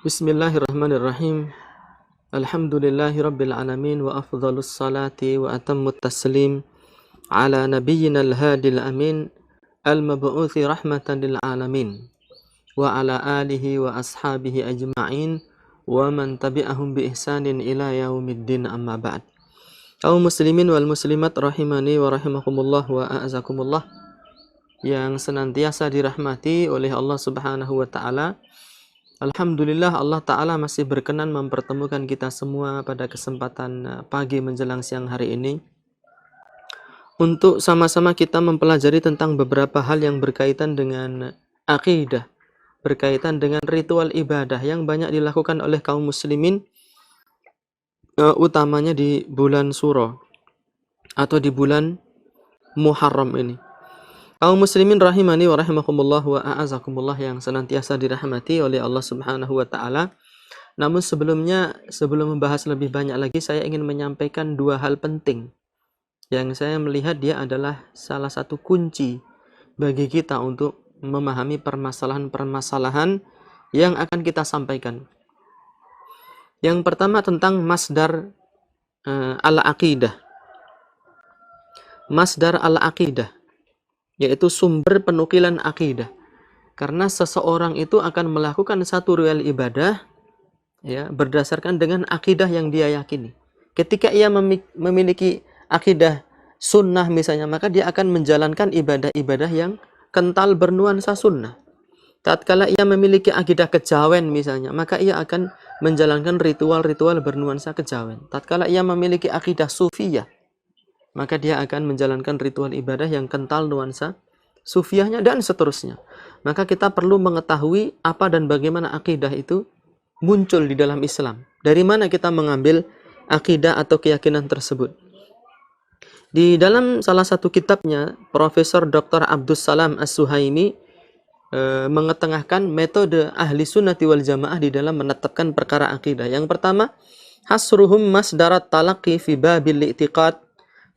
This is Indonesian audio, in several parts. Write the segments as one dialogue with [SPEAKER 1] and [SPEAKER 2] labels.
[SPEAKER 1] Bismillahirrahmanirrahim. Alhamdulillahi rabbil alamin wa afdhalus salati wa atammut taslim ala nabiyyina al-hadil amin al-mab'uthi rahmatan lil alamin wa ala alihi wa ashabihi ajma'in wa man tabi'ahum bi ihsanin ila yaumiddin, amma ba'd. Kaum muslimin wal muslimat rahimani wa rahimakumullah wa a'azakumullah yang senantiasa dirahmati oleh Allah Subhanahu wa taala. Alhamdulillah, Allah Ta'ala masih berkenan mempertemukan kita semua pada kesempatan pagi menjelang siang hari ini untuk sama-sama kita mempelajari tentang beberapa hal yang berkaitan dengan akidah, berkaitan dengan ritual ibadah yang banyak dilakukan oleh kaum muslimin, utamanya di bulan Suro atau di bulan Muharram ini. Kaum muslimin rahimani wa rahimakumullah wa a'azakumullah yang senantiasa dirahmati oleh Allah Subhanahu wa taala. Namun sebelum membahas lebih banyak lagi, saya ingin menyampaikan dua hal penting yang saya melihat dia adalah salah satu kunci bagi kita untuk memahami permasalahan-permasalahan yang akan kita sampaikan. Yang pertama tentang masdar al-aqidah. Masdar al-aqidah, yaitu sumber penukilan akidah. Karena seseorang itu akan melakukan satu ritual ibadah ya berdasarkan dengan akidah yang dia yakini. Ketika ia memiliki akidah sunnah misalnya, maka dia akan menjalankan ibadah-ibadah yang kental bernuansa sunnah. Tatkala ia memiliki akidah kejawen misalnya, maka ia akan menjalankan ritual-ritual bernuansa kejawen. Tatkala ia memiliki akidah sufiyah, maka dia akan menjalankan ritual ibadah yang kental nuansa sufiyahnya dan seterusnya. Maka kita perlu mengetahui apa dan bagaimana akidah itu muncul di dalam Islam. Dari mana kita mengambil akidah atau keyakinan tersebut. Di dalam salah satu kitabnya, Profesor Dr. Abdus Salam As-Suhaimi mengetengahkan metode ahli sunnati wal jamaah di dalam menetapkan perkara akidah. Yang pertama, hasruhum masdarat talaqi fi babil i'tiqad.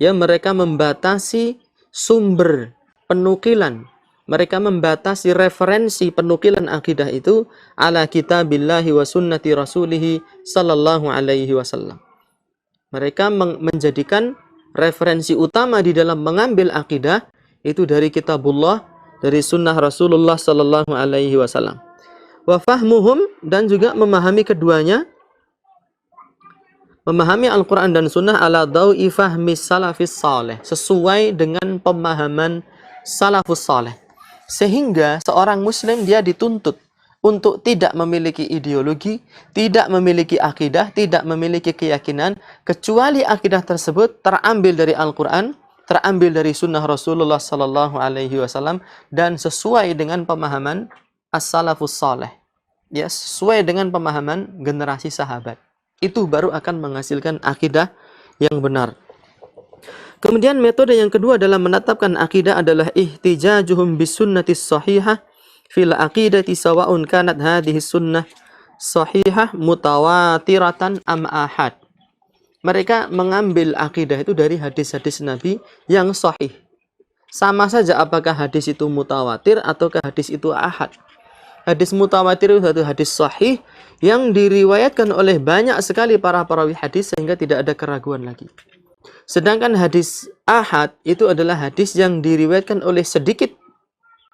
[SPEAKER 1] Ya, mereka membatasi sumber penukilan, mereka membatasi referensi penukilan akidah itu ala kitabillahi wa sunnati rasulihi sallallahu alaihi wasallam. Mereka menjadikan referensi utama di dalam mengambil akidah itu dari kitabullah, dari sunnah Rasulullah sallallahu alaihi wasallam. Wa fahmuhum, dan juga memahami keduanya, memahami Al-Quran dan Sunnah ala dawi fahmi salafis saleh, sesuai dengan pemahaman salafus saleh. Sehingga seorang muslim dia dituntut untuk tidak memiliki ideologi, tidak memiliki akidah, tidak memiliki keyakinan, kecuali akidah tersebut terambil dari Al-Quran, terambil dari Sunnah Rasulullah Sallallahu Alaihi Wasallam, dan sesuai dengan pemahaman as-salafus saleh, ya, sesuai dengan pemahaman generasi sahabat. Itu baru akan menghasilkan akidah yang benar. Kemudian metode yang kedua dalam menetapkan akidah adalah ihtijajuhum bisunnatis sahihah fil aqidati sawa'un kanat hadhihi sunnah sahihah mutawatiratan am ahad. Mereka mengambil akidah itu dari hadis-hadis Nabi yang sahih. Sama saja apakah hadis itu mutawatir ataukah hadis itu ahad. Hadis mutawatir itu satu hadis sahih yang diriwayatkan oleh banyak sekali para perawi hadis sehingga tidak ada keraguan lagi. Sedangkan hadis ahad itu adalah hadis yang diriwayatkan oleh sedikit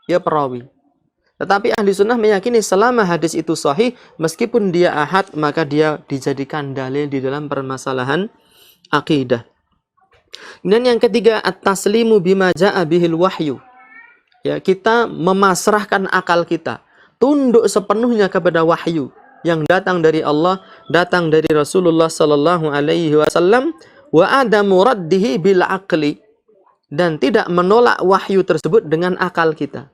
[SPEAKER 1] ya perawi. Tetapi ahli sunnah meyakini selama hadis itu sahih, meskipun dia ahad, maka dia dijadikan dalil di dalam permasalahan akidah. Dan yang ketiga, at-taslimu bima ja'a bihil wahyu. Ya, kita memasrahkan akal kita, tunduk sepenuhnya kepada wahyu yang datang dari Allah, datang dari Rasulullah sallallahu alaihi wasallam, wa adamu raddihi bil aqli, dan tidak menolak wahyu tersebut dengan akal kita.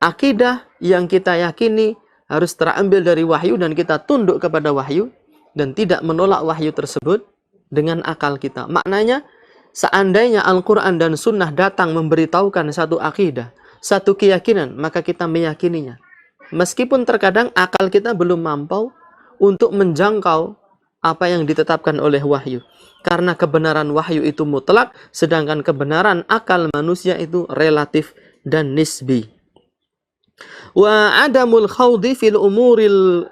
[SPEAKER 1] Akidah yang kita yakini harus terambil dari wahyu dan kita tunduk kepada wahyu dan tidak menolak wahyu tersebut dengan akal kita. Maknanya, seandainya Al-Quran dan Sunnah datang memberitahukan satu akidah, satu keyakinan, maka kita meyakininya. Meskipun terkadang akal kita belum mampu untuk menjangkau apa yang ditetapkan oleh wahyu. Karena kebenaran wahyu itu mutlak, sedangkan kebenaran akal manusia itu relatif dan nisbi. Wa adamul khawdi fil umuril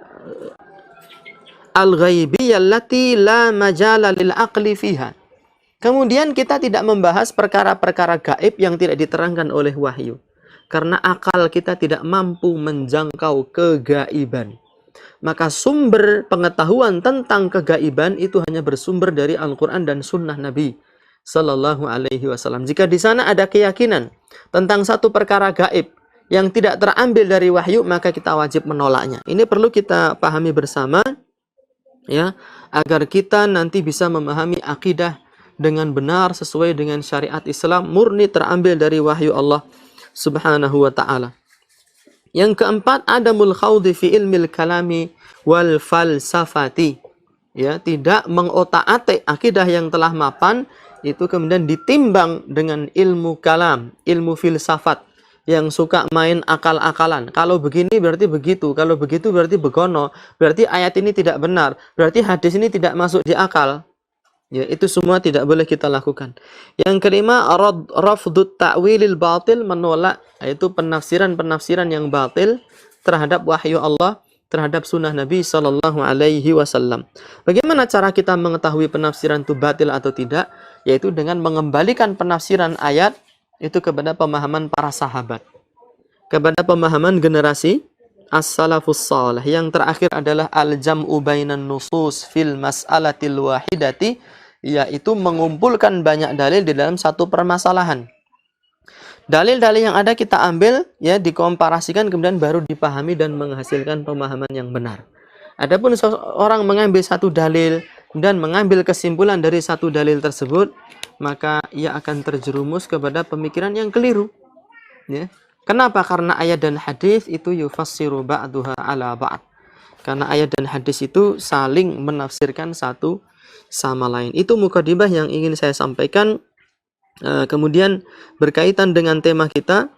[SPEAKER 1] al-ghaibiyah allati la majala lil aqli fiha. Kemudian kita tidak membahas perkara-perkara gaib yang tidak diterangkan oleh wahyu. Karena akal kita tidak mampu menjangkau kegaiban. Maka sumber pengetahuan tentang kegaiban itu hanya bersumber dari Al-Quran dan Sunnah Nabi Sallallahu Alaihi Wasallam. Jika di sana ada keyakinan tentang satu perkara gaib yang tidak terambil dari wahyu, maka kita wajib menolaknya. Ini perlu kita pahami bersama, ya, agar kita nanti bisa memahami akidah dengan benar sesuai dengan syariat Islam murni terambil dari wahyu Allah Subhanahu wa taala. Yang keempat, adamul khawdi fi ilmil kalami wal falsafati. Ya, tidak mengotak-atik akidah yang telah mapan itu kemudian ditimbang dengan ilmu kalam, ilmu filsafat yang suka main akal-akalan. Kalau begini berarti begitu, kalau begitu berarti begono, berarti ayat ini tidak benar, berarti hadis ini tidak masuk di akal. Ya, itu semua tidak boleh kita lakukan. Yang kelima, rafdut ta'wilil batil, menolak yaitu penafsiran-penafsiran yang batil terhadap wahyu Allah, terhadap sunnah Nabi Sallallahu Alaihi Wasallam. Bagaimana cara kita mengetahui penafsiran itu batil atau tidak? Yaitu dengan mengembalikan penafsiran ayat itu kepada pemahaman para sahabat, kepada pemahaman generasi as-salafus salih. Yang terakhir adalah al-jam'u bainan nusus fil mas'alatil wahidati, yaitu mengumpulkan banyak dalil di dalam satu permasalahan. Dalil-dalil yang ada kita ambil, ya, dikomparasikan, kemudian baru dipahami dan menghasilkan pemahaman yang benar. Adapun seorang mengambil satu dalil dan mengambil kesimpulan dari satu dalil tersebut, maka ia akan terjerumus kepada pemikiran yang keliru. Ya. Kenapa? Karena ayat dan hadis itu yufassiru ba'duha ala ba'd. Karena ayat dan hadis itu saling menafsirkan satu sama lain. Itu mukadimah yang ingin saya sampaikan. Kemudian berkaitan dengan tema kita,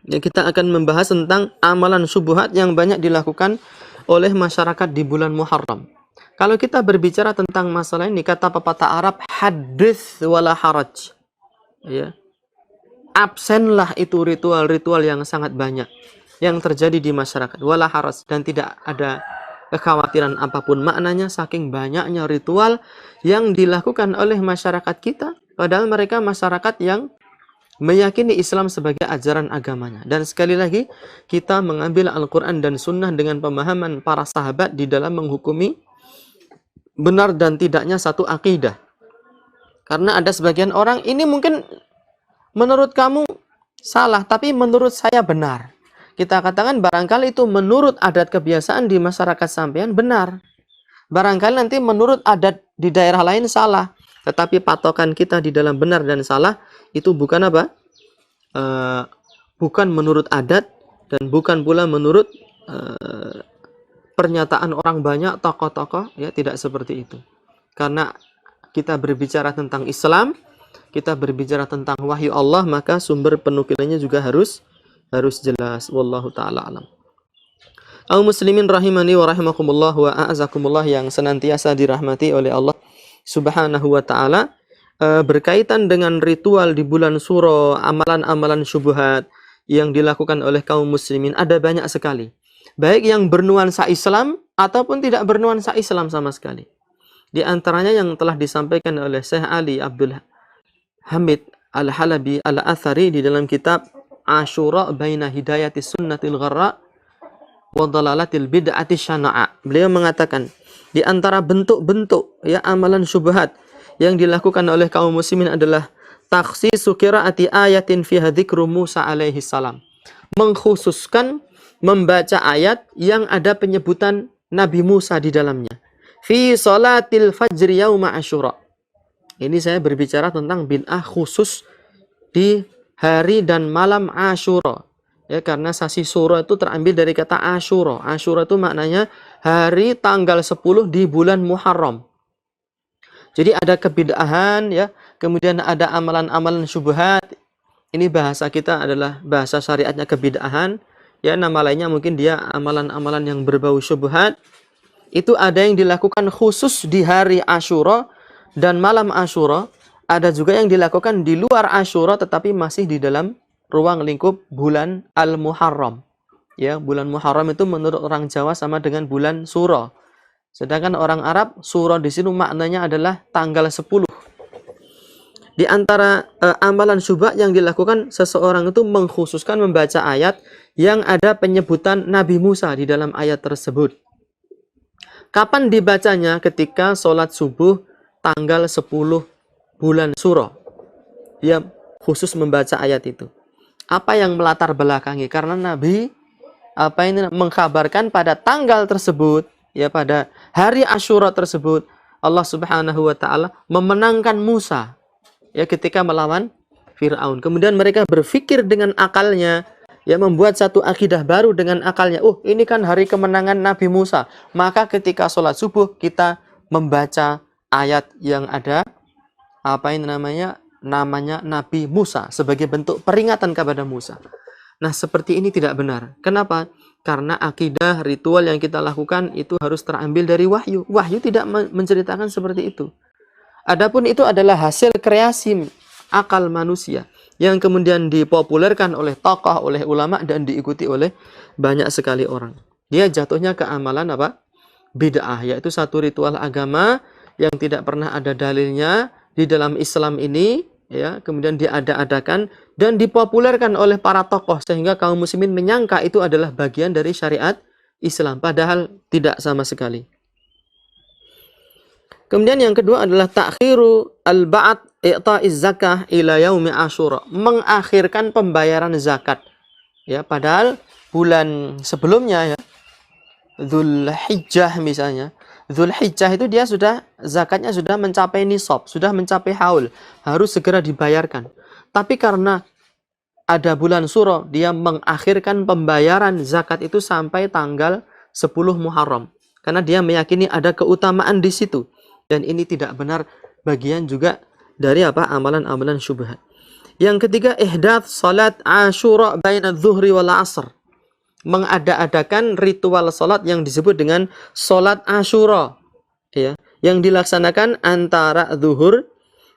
[SPEAKER 1] ya, kita akan membahas tentang amalan syubhat yang banyak dilakukan oleh masyarakat di bulan Muharram. Kalau kita berbicara tentang masalah ini, kata pepatah Arab, hadits wala haraj. Ya. Absenlah itu ritual-ritual yang sangat banyak yang terjadi di masyarakat, wala haraj, dan tidak ada kekhawatiran apapun maknanya saking banyaknya ritual yang dilakukan oleh masyarakat kita, padahal mereka masyarakat yang meyakini Islam sebagai ajaran agamanya. Dan sekali lagi, kita mengambil Al-Quran dan Sunnah dengan pemahaman para sahabat di dalam menghukumi benar dan tidaknya satu akidah. Karena ada sebagian orang, ini mungkin menurut kamu salah, tapi menurut saya benar. Kita katakan barangkali itu menurut adat kebiasaan di masyarakat sampean benar. Barangkali nanti menurut adat di daerah lain salah. Tetapi patokan kita di dalam benar dan salah itu bukan apa? Bukan menurut adat dan bukan pula menurut pernyataan orang banyak, tokoh-tokoh, ya, tidak seperti itu. Karena kita berbicara tentang Islam, kita berbicara tentang wahyu Allah, maka sumber penukilannya juga harus jelas. Wallahu ta'ala alam. Kaum muslimin rahimani wa rahimakumullah wa a'azakumullah yang senantiasa dirahmati oleh Allah Subhanahu wa ta'ala, berkaitan dengan ritual di bulan Suro, amalan-amalan syubhat yang dilakukan oleh kaum muslimin ada banyak sekali. Baik yang bernuansa Islam ataupun tidak bernuansa Islam sama sekali. Di antaranya yang telah disampaikan oleh Syekh Ali Abdul Hamid Al-Halabi Al-Athari di dalam kitab Ashura baina hidayati sunnatil gharra wa dalalatil bid'ati syana'a. Beliau mengatakan, di antara bentuk-bentuk, ya, amalan syubhat yang dilakukan oleh kaum muslimin adalah takhsisu qiraati ayatin fiha dzikru Musa alaihi salam. Mengkhususkan membaca ayat yang ada penyebutan Nabi Musa di dalamnya. Fi salatil fajri yauma Asyura. Ini saya berbicara tentang bid'ah khusus di hari dan malam Asyura. Ya, karena sasi suro itu terambil dari kata Asyura. Asyura itu maknanya hari tanggal 10 di bulan Muharram. Jadi ada kebid'ahan, ya, kemudian ada amalan-amalan syubhat. Ini bahasa kita adalah bahasa syariatnya kebid'ahan. Ya, nama lainnya mungkin dia amalan-amalan yang berbau syubhat. Itu ada yang dilakukan khusus di hari Asyura dan malam Asyura. Ada juga yang dilakukan di luar Asyura tetapi masih di dalam ruang lingkup bulan Al-Muharram. Ya, bulan Muharram itu menurut orang Jawa sama dengan bulan Suro. Sedangkan orang Arab, suro di sini maknanya adalah tanggal 10. Di antara amalan syubhat yang dilakukan, seseorang itu mengkhususkan membaca ayat yang ada penyebutan Nabi Musa di dalam ayat tersebut. Kapan dibacanya? Ketika sholat subuh tanggal 10 bulan Suro. Dia khusus membaca ayat itu. Apa yang melatar belakangi? Karena Nabi mengkabarkan pada tanggal tersebut, ya pada hari Asyura tersebut, Allah Subhanahu wa taala memenangkan Musa, ya ketika melawan Firaun. Kemudian mereka berpikir dengan akalnya, ya membuat satu akidah baru dengan akalnya. Oh, ini kan hari kemenangan Nabi Musa. Maka ketika sholat subuh kita membaca ayat yang ada namanya Nabi Musa sebagai bentuk peringatan kepada Musa. Nah, seperti ini tidak benar. Kenapa? Karena akidah ritual yang kita lakukan itu harus terambil dari wahyu. Wahyu tidak menceritakan seperti itu. Adapun itu adalah hasil kreasi akal manusia yang kemudian dipopulerkan oleh tokoh, oleh ulama, dan diikuti oleh banyak sekali orang. Dia jatuhnya ke amalan bid'ah, yaitu satu ritual agama yang tidak pernah ada dalilnya di dalam Islam ini, ya, kemudian diada-adakan dan dipopulerkan oleh para tokoh sehingga kaum muslimin menyangka itu adalah bagian dari syariat Islam, padahal tidak sama sekali. Kemudian yang kedua adalah ta'khiru al-ba'd i'ta'iz zakah ila yaumi Asyura, mengakhirkan pembayaran zakat. Ya, padahal bulan sebelumnya, ya, Dzulhijjah misalnya, Dzulhijjah itu dia zakatnya sudah mencapai nisab, sudah mencapai haul, harus segera dibayarkan. Tapi karena ada bulan Suro, dia mengakhirkan pembayaran zakat itu sampai tanggal 10 Muharram. Karena dia meyakini ada keutamaan di situ. Dan ini tidak benar, bagian juga dari amalan-amalan syubhat. Yang ketiga, ihdath salat Asyura baina adh-dhuhri wal 'asr. Mengada-adakan ritual salat yang disebut dengan salat Asyura, ya, yang dilaksanakan antara zuhur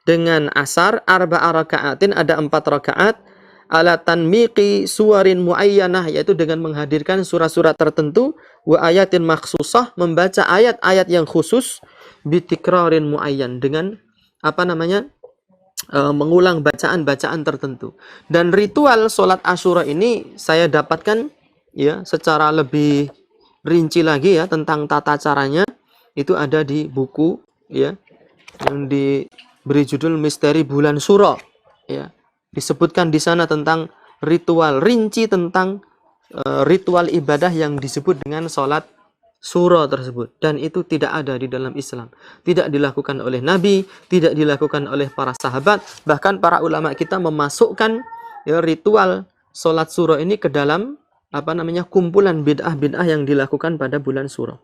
[SPEAKER 1] dengan asar, arba'a raka'atin, ada 4 rakaat, ala tanmiqi suwarin muayyanah, yaitu dengan menghadirkan surat-surat tertentu, wa ayatin makhsusah, membaca ayat-ayat yang khusus, bitikrarin muayyan, dengan mengulang bacaan-bacaan tertentu. Dan ritual sholat Asyura ini saya dapatkan, ya, secara lebih rinci lagi, ya, tentang tata caranya, itu ada di buku, ya, yang diberi judul Misteri Bulan Suro, ya. Disebutkan di sana tentang ritual rinci, tentang ritual ibadah yang disebut dengan sholat Suro tersebut, dan itu tidak ada di dalam Islam, tidak dilakukan oleh Nabi, tidak dilakukan oleh para sahabat. Bahkan para ulama kita memasukkan, ya, ritual sholat Suro ini ke dalam kumpulan bid'ah-bid'ah yang dilakukan pada bulan Suro.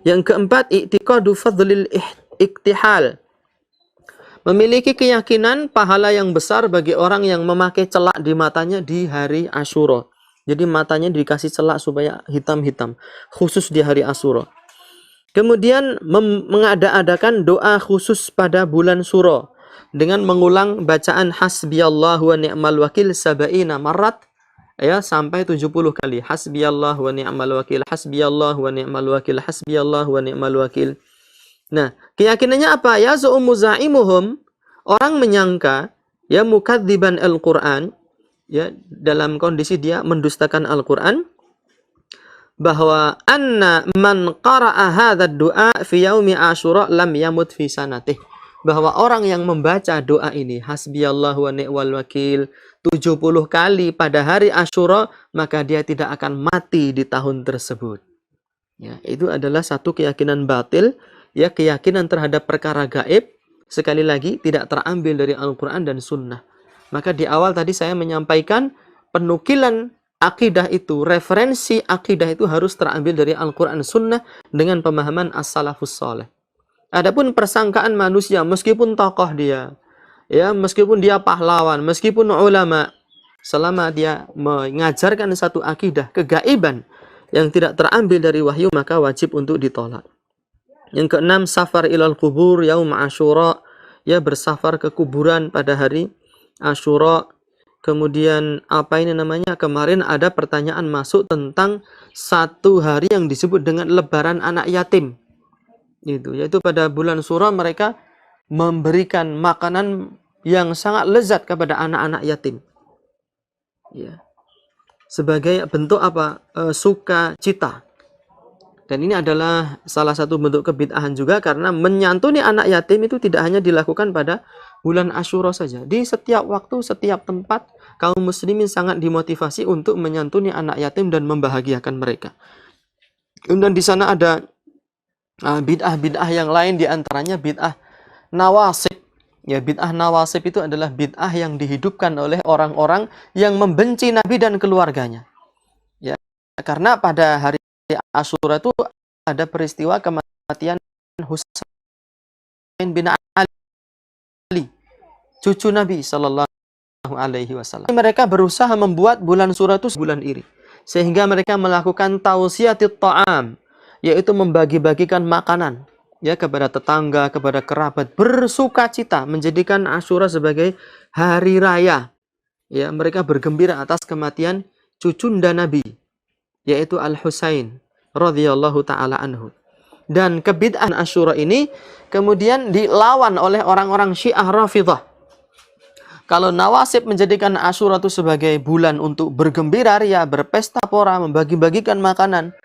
[SPEAKER 1] Yang keempat, i'tiqadu fadlil iktihal, memiliki keyakinan pahala yang besar bagi orang yang memakai celak di matanya di hari Asyura. Jadi matanya dikasih celak supaya hitam-hitam, khusus di hari Asyura. Kemudian mengada-adakan doa khusus pada bulan Suro dengan mengulang bacaan hasbiyallahu wa ni'mal wakil sab'ina marrat, ya, sampai 70 kali. Hasbiyallahu wa ni'mal wakil, hasbiyallahu wa ni'mal wakil, hasbiyallahu wa ni'mal wakil. Nah, keyakinannya apa? Ya zu'umu za'imuhum, orang menyangka, ya, mukadziban al-Qur'an, ya, dalam kondisi dia mendustakan Al-Qur'an, bahwa anna man qara'a hadzal du'a fi yaumi Asyura lam yamut fi sanatih, bahwa orang yang membaca doa ini, hasbiyallahu wa ni'mal wakil, 70 kali pada hari Asyura, maka dia tidak akan mati di tahun tersebut. Ya, itu adalah satu keyakinan batil, ya, keyakinan terhadap perkara gaib, sekali lagi tidak terambil dari Al-Quran dan Sunnah. Maka di awal tadi saya menyampaikan penukilan akidah itu, referensi akidah itu harus terambil dari Al-Quran Sunnah dengan pemahaman as-salafus saleh. Adapun persangkaan manusia, meskipun tokoh dia, ya, meskipun dia pahlawan, meskipun ulama, selama dia mengajarkan satu akidah kegaiban yang tidak terambil dari wahyu, maka wajib untuk ditolak. Yang keenam, safar ilal kubur yaum Asyura, ya, bersafar ke kuburan pada hari Asyura. Kemudian kemarin ada pertanyaan masuk tentang satu hari yang disebut dengan lebaran anak yatim. Itu, yaitu pada bulan Suro mereka memberikan makanan yang sangat lezat kepada anak-anak yatim. Ya. Sebagai bentuk apa? Sukacita. Dan ini adalah salah satu bentuk kebid'ahan juga, karena menyantuni anak yatim itu tidak hanya dilakukan pada bulan Asyura saja. Di setiap waktu, setiap tempat, kaum muslimin sangat dimotivasi untuk menyantuni anak yatim dan membahagiakan mereka. Kemudian di sana ada bid'ah-bid'ah yang lain, diantaranya bid'ah nawasib. Ya, bid'ah nawasib itu adalah bid'ah yang dihidupkan oleh orang-orang yang membenci Nabi dan keluarganya. Ya, karena pada hari Asyura itu ada peristiwa kematian Husain bin Ali, cucu Nabi Shallallahu Alaihi Wasallam. Mereka berusaha membuat bulan Syura itu bulan iri, sehingga mereka melakukan tausiyatit ta'am, yaitu membagi-bagikan makanan ya kepada tetangga, kepada kerabat, bersukacita menjadikan Asyura sebagai hari raya. Ya, mereka bergembira atas kematian cucunda Nabi, yaitu Al-Husain radhiyallahu taala anhu. Dan kebid'ahan Asyura ini kemudian dilawan oleh orang-orang Syiah Rafidhah. Kalau nawasib menjadikan Asyura itu sebagai bulan untuk bergembira ria, berpesta pora, membagi-bagikan makanan,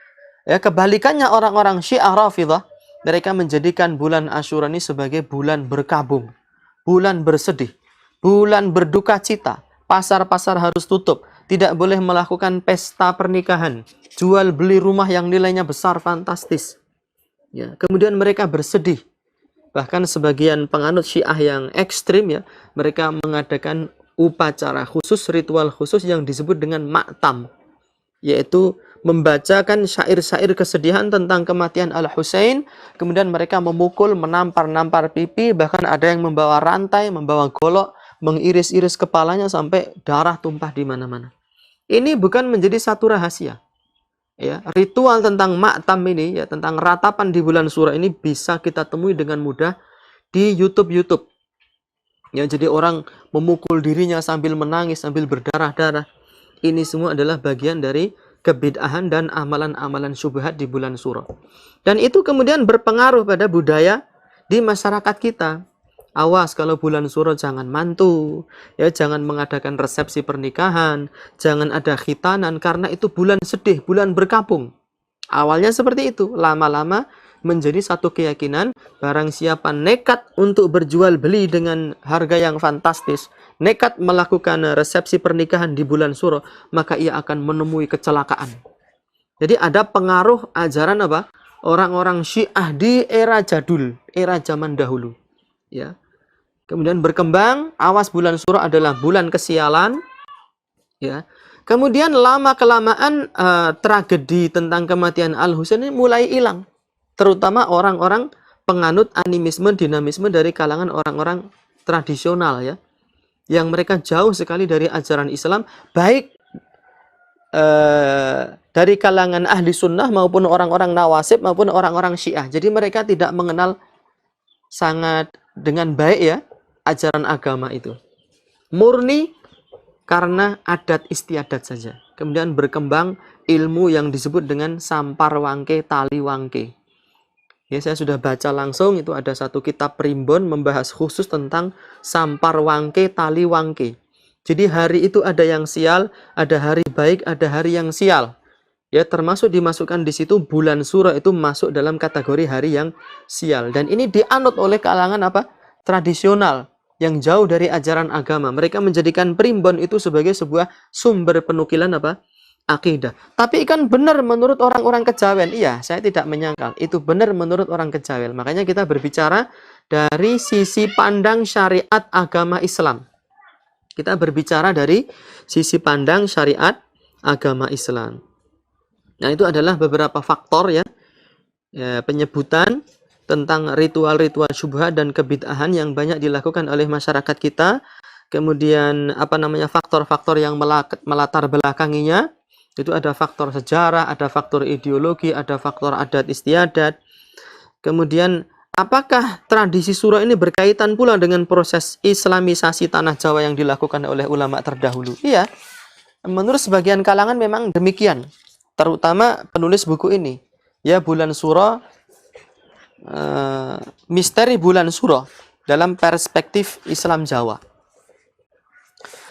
[SPEAKER 1] ya, kebalikannya orang-orang Syiah Rafidhah, mereka menjadikan bulan Asyura ini sebagai bulan berkabung, bulan bersedih, bulan berduka cita. Pasar-pasar harus tutup, tidak boleh melakukan pesta pernikahan, jual beli rumah yang nilainya besar, fantastis. Ya, kemudian mereka bersedih. Bahkan sebagian penganut Syiah yang ekstrim, ya, mereka mengadakan upacara khusus, ritual khusus yang disebut dengan ma'tam, yaitu membacakan syair-syair kesedihan tentang kematian Al-Husain. Kemudian mereka memukul, menampar-nampar pipi, bahkan ada yang membawa rantai, membawa golok, mengiris-iris kepalanya sampai darah tumpah di mana-mana. Ini bukan menjadi satu rahasia. Ya, ritual tentang ma'tam ini, ya, tentang ratapan di bulan Syura ini bisa kita temui dengan mudah di YouTube. Ya, jadi orang memukul dirinya sambil menangis, sambil berdarah-darah. Ini semua adalah bagian dari kebid'ahan dan amalan-amalan syubhat di bulan Syura. Dan itu kemudian berpengaruh pada budaya di masyarakat kita. Awas kalau bulan Syura jangan mantu, ya, jangan mengadakan resepsi pernikahan, jangan ada khitanan, karena itu bulan sedih, bulan berkabung. Awalnya seperti itu, lama-lama menjadi satu keyakinan, barang siapa nekat untuk berjual beli dengan harga yang fantastis, nekat melakukan resepsi pernikahan di bulan Syura, maka ia akan menemui kecelakaan. Jadi ada pengaruh ajaran apa? Orang-orang Syiah di era jadul, era zaman dahulu. Ya. Kemudian berkembang, awas bulan Syura adalah bulan kesialan. Ya. Kemudian lama-kelamaan tragedi tentang kematian Al-Husain ini mulai hilang. Terutama orang-orang penganut animisme, dinamisme dari kalangan orang-orang tradisional, ya, yang mereka jauh sekali dari ajaran Islam, baik dari kalangan ahli sunnah maupun orang-orang nawasib maupun orang-orang Syiah. Jadi mereka tidak mengenal sangat dengan baik, ya, ajaran agama itu. Murni karena adat istiadat saja. Kemudian berkembang ilmu yang disebut dengan sampar wangke, tali wangke. Ya, saya sudah baca langsung, itu ada satu kitab primbon membahas khusus tentang sampar wangke, tali wangke. Jadi hari itu ada yang sial, ada hari baik, ada hari yang sial. Ya, termasuk dimasukkan di situ bulan Syura itu masuk dalam kategori hari yang sial. Dan ini dianut oleh kalangan apa? Tradisional yang jauh dari ajaran agama. Mereka menjadikan primbon itu sebagai sebuah sumber penukilan apa? Akidah. Tapi kan benar menurut orang-orang Kejawen. Iya, saya tidak menyangkal. Itu benar menurut orang Kejawen. Makanya kita berbicara dari sisi pandang syariat agama Islam. Kita berbicara dari sisi pandang syariat agama Islam. Nah, itu adalah beberapa faktor, ya, penyebutan tentang ritual-ritual syubhat dan kebid'ahan yang banyak dilakukan oleh masyarakat kita. Kemudian faktor-faktor yang melatar belakanginya. Itu ada faktor sejarah, ada faktor ideologi, ada faktor adat istiadat. Kemudian apakah tradisi Syura ini berkaitan pula dengan proses islamisasi tanah Jawa yang dilakukan oleh ulama terdahulu? Iya, menurut sebagian kalangan memang demikian. Terutama penulis buku ini. Ya, bulan Syura misteri bulan Suro dalam perspektif Islam Jawa.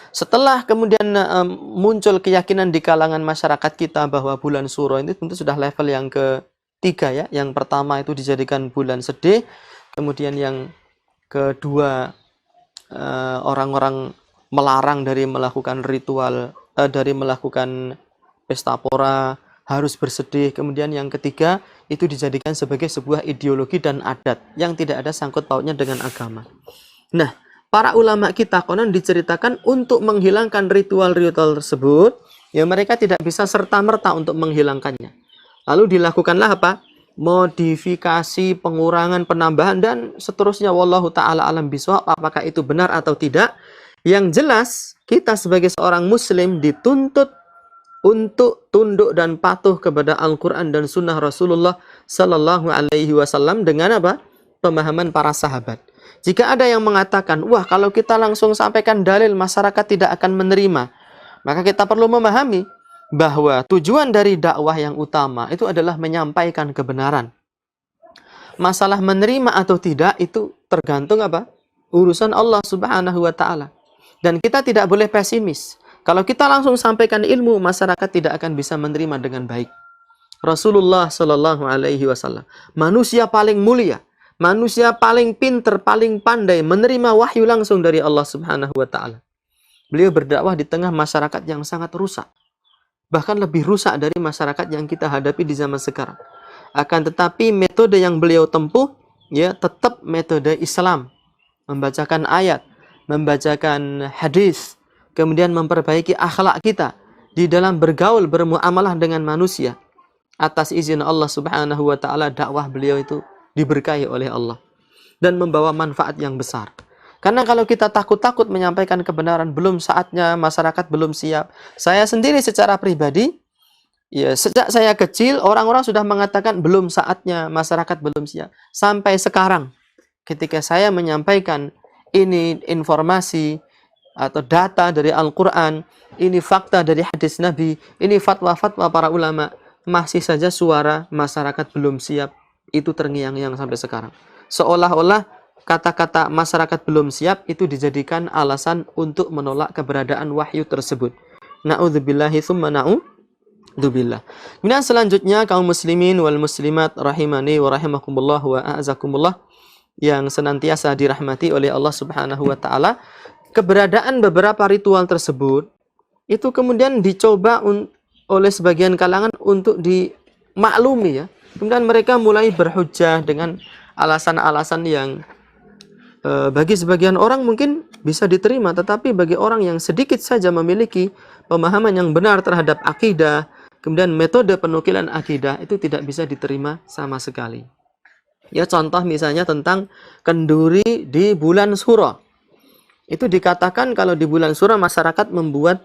[SPEAKER 1] Setelah kemudian muncul keyakinan di kalangan masyarakat kita bahwa bulan Suro ini tentu sudah level yang ketiga ya. Yang pertama itu dijadikan bulan sedih, kemudian yang kedua orang-orang melarang dari melakukan ritual, dari melakukan pesta pora, harus bersedih. Kemudian yang ketiga itu dijadikan sebagai sebuah ideologi dan adat yang tidak ada sangkut pautnya dengan agama. Nah, para ulama kita konon diceritakan untuk menghilangkan ritual-ritual tersebut, ya mereka tidak bisa serta-merta untuk menghilangkannya. Lalu dilakukanlah apa? Modifikasi, pengurangan, penambahan, dan seterusnya. Wallahu ta'ala alam bisawab. Apakah itu benar atau tidak? Yang jelas, kita sebagai seorang muslim dituntut untuk tunduk dan patuh kepada Al-Quran dan Sunnah Rasulullah Sallallahu Alaihi Wasallam dengan apa? Pemahaman para sahabat. Jika ada yang mengatakan, wah kalau kita langsung sampaikan dalil masyarakat tidak akan menerima, maka kita perlu memahami bahwa tujuan dari dakwah yang utama itu adalah menyampaikan kebenaran. Masalah menerima atau tidak itu tergantung apa? Urusan Allah Subhanahu wa Ta'ala. Dan kita tidak boleh pesimis. Kalau kita langsung sampaikan ilmu, masyarakat tidak akan bisa menerima dengan baik. Rasulullah Shallallahu Alaihi Wasallam, manusia paling mulia, manusia paling pinter, paling pandai, menerima wahyu langsung dari Allah Subhanahu wa Ta'ala. Beliau berdakwah di tengah masyarakat yang sangat rusak. Bahkan lebih rusak dari masyarakat yang kita hadapi di zaman sekarang. Akan tetapi metode yang beliau tempuh ya tetap metode Islam. Membacakan ayat, membacakan hadis, kemudian memperbaiki akhlak kita di dalam bergaul, bermuamalah dengan manusia. Atas izin Allah Subhanahu wa Ta'ala, dakwah beliau itu diberkahi oleh Allah dan membawa manfaat yang besar. Karena kalau kita takut-takut menyampaikan kebenaran, belum saatnya, masyarakat belum siap. Saya sendiri secara pribadi, ya sejak saya kecil, orang-orang sudah mengatakan belum saatnya, masyarakat belum siap. Sampai sekarang, ketika saya menyampaikan ini informasi atau data dari Al-Quran, ini fakta dari hadis Nabi, ini fatwa-fatwa para ulama, masih saja suara masyarakat belum siap itu terngiang-ngiang sampai sekarang. Seolah-olah kata-kata masyarakat belum siap itu dijadikan alasan untuk menolak keberadaan wahyu tersebut. Na'udzubillahi tsumma na'udzubillah. Kemudian selanjutnya kaum muslimin wal muslimat rahimani wa rahimakumullah wa a'azakumullah yang senantiasa dirahmati oleh Allah Subhanahu wa Ta'ala, keberadaan beberapa ritual tersebut itu kemudian dicoba oleh sebagian kalangan untuk dimaklumi ya. Kemudian mereka mulai berhujjah dengan alasan-alasan yang bagi sebagian orang mungkin bisa diterima, tetapi bagi orang yang sedikit saja memiliki pemahaman yang benar terhadap akidah, kemudian metode penukilan akidah itu tidak bisa diterima sama sekali. Ya, contoh misalnya tentang kenduri di bulan Suro. Itu dikatakan kalau di bulan Suro masyarakat membuat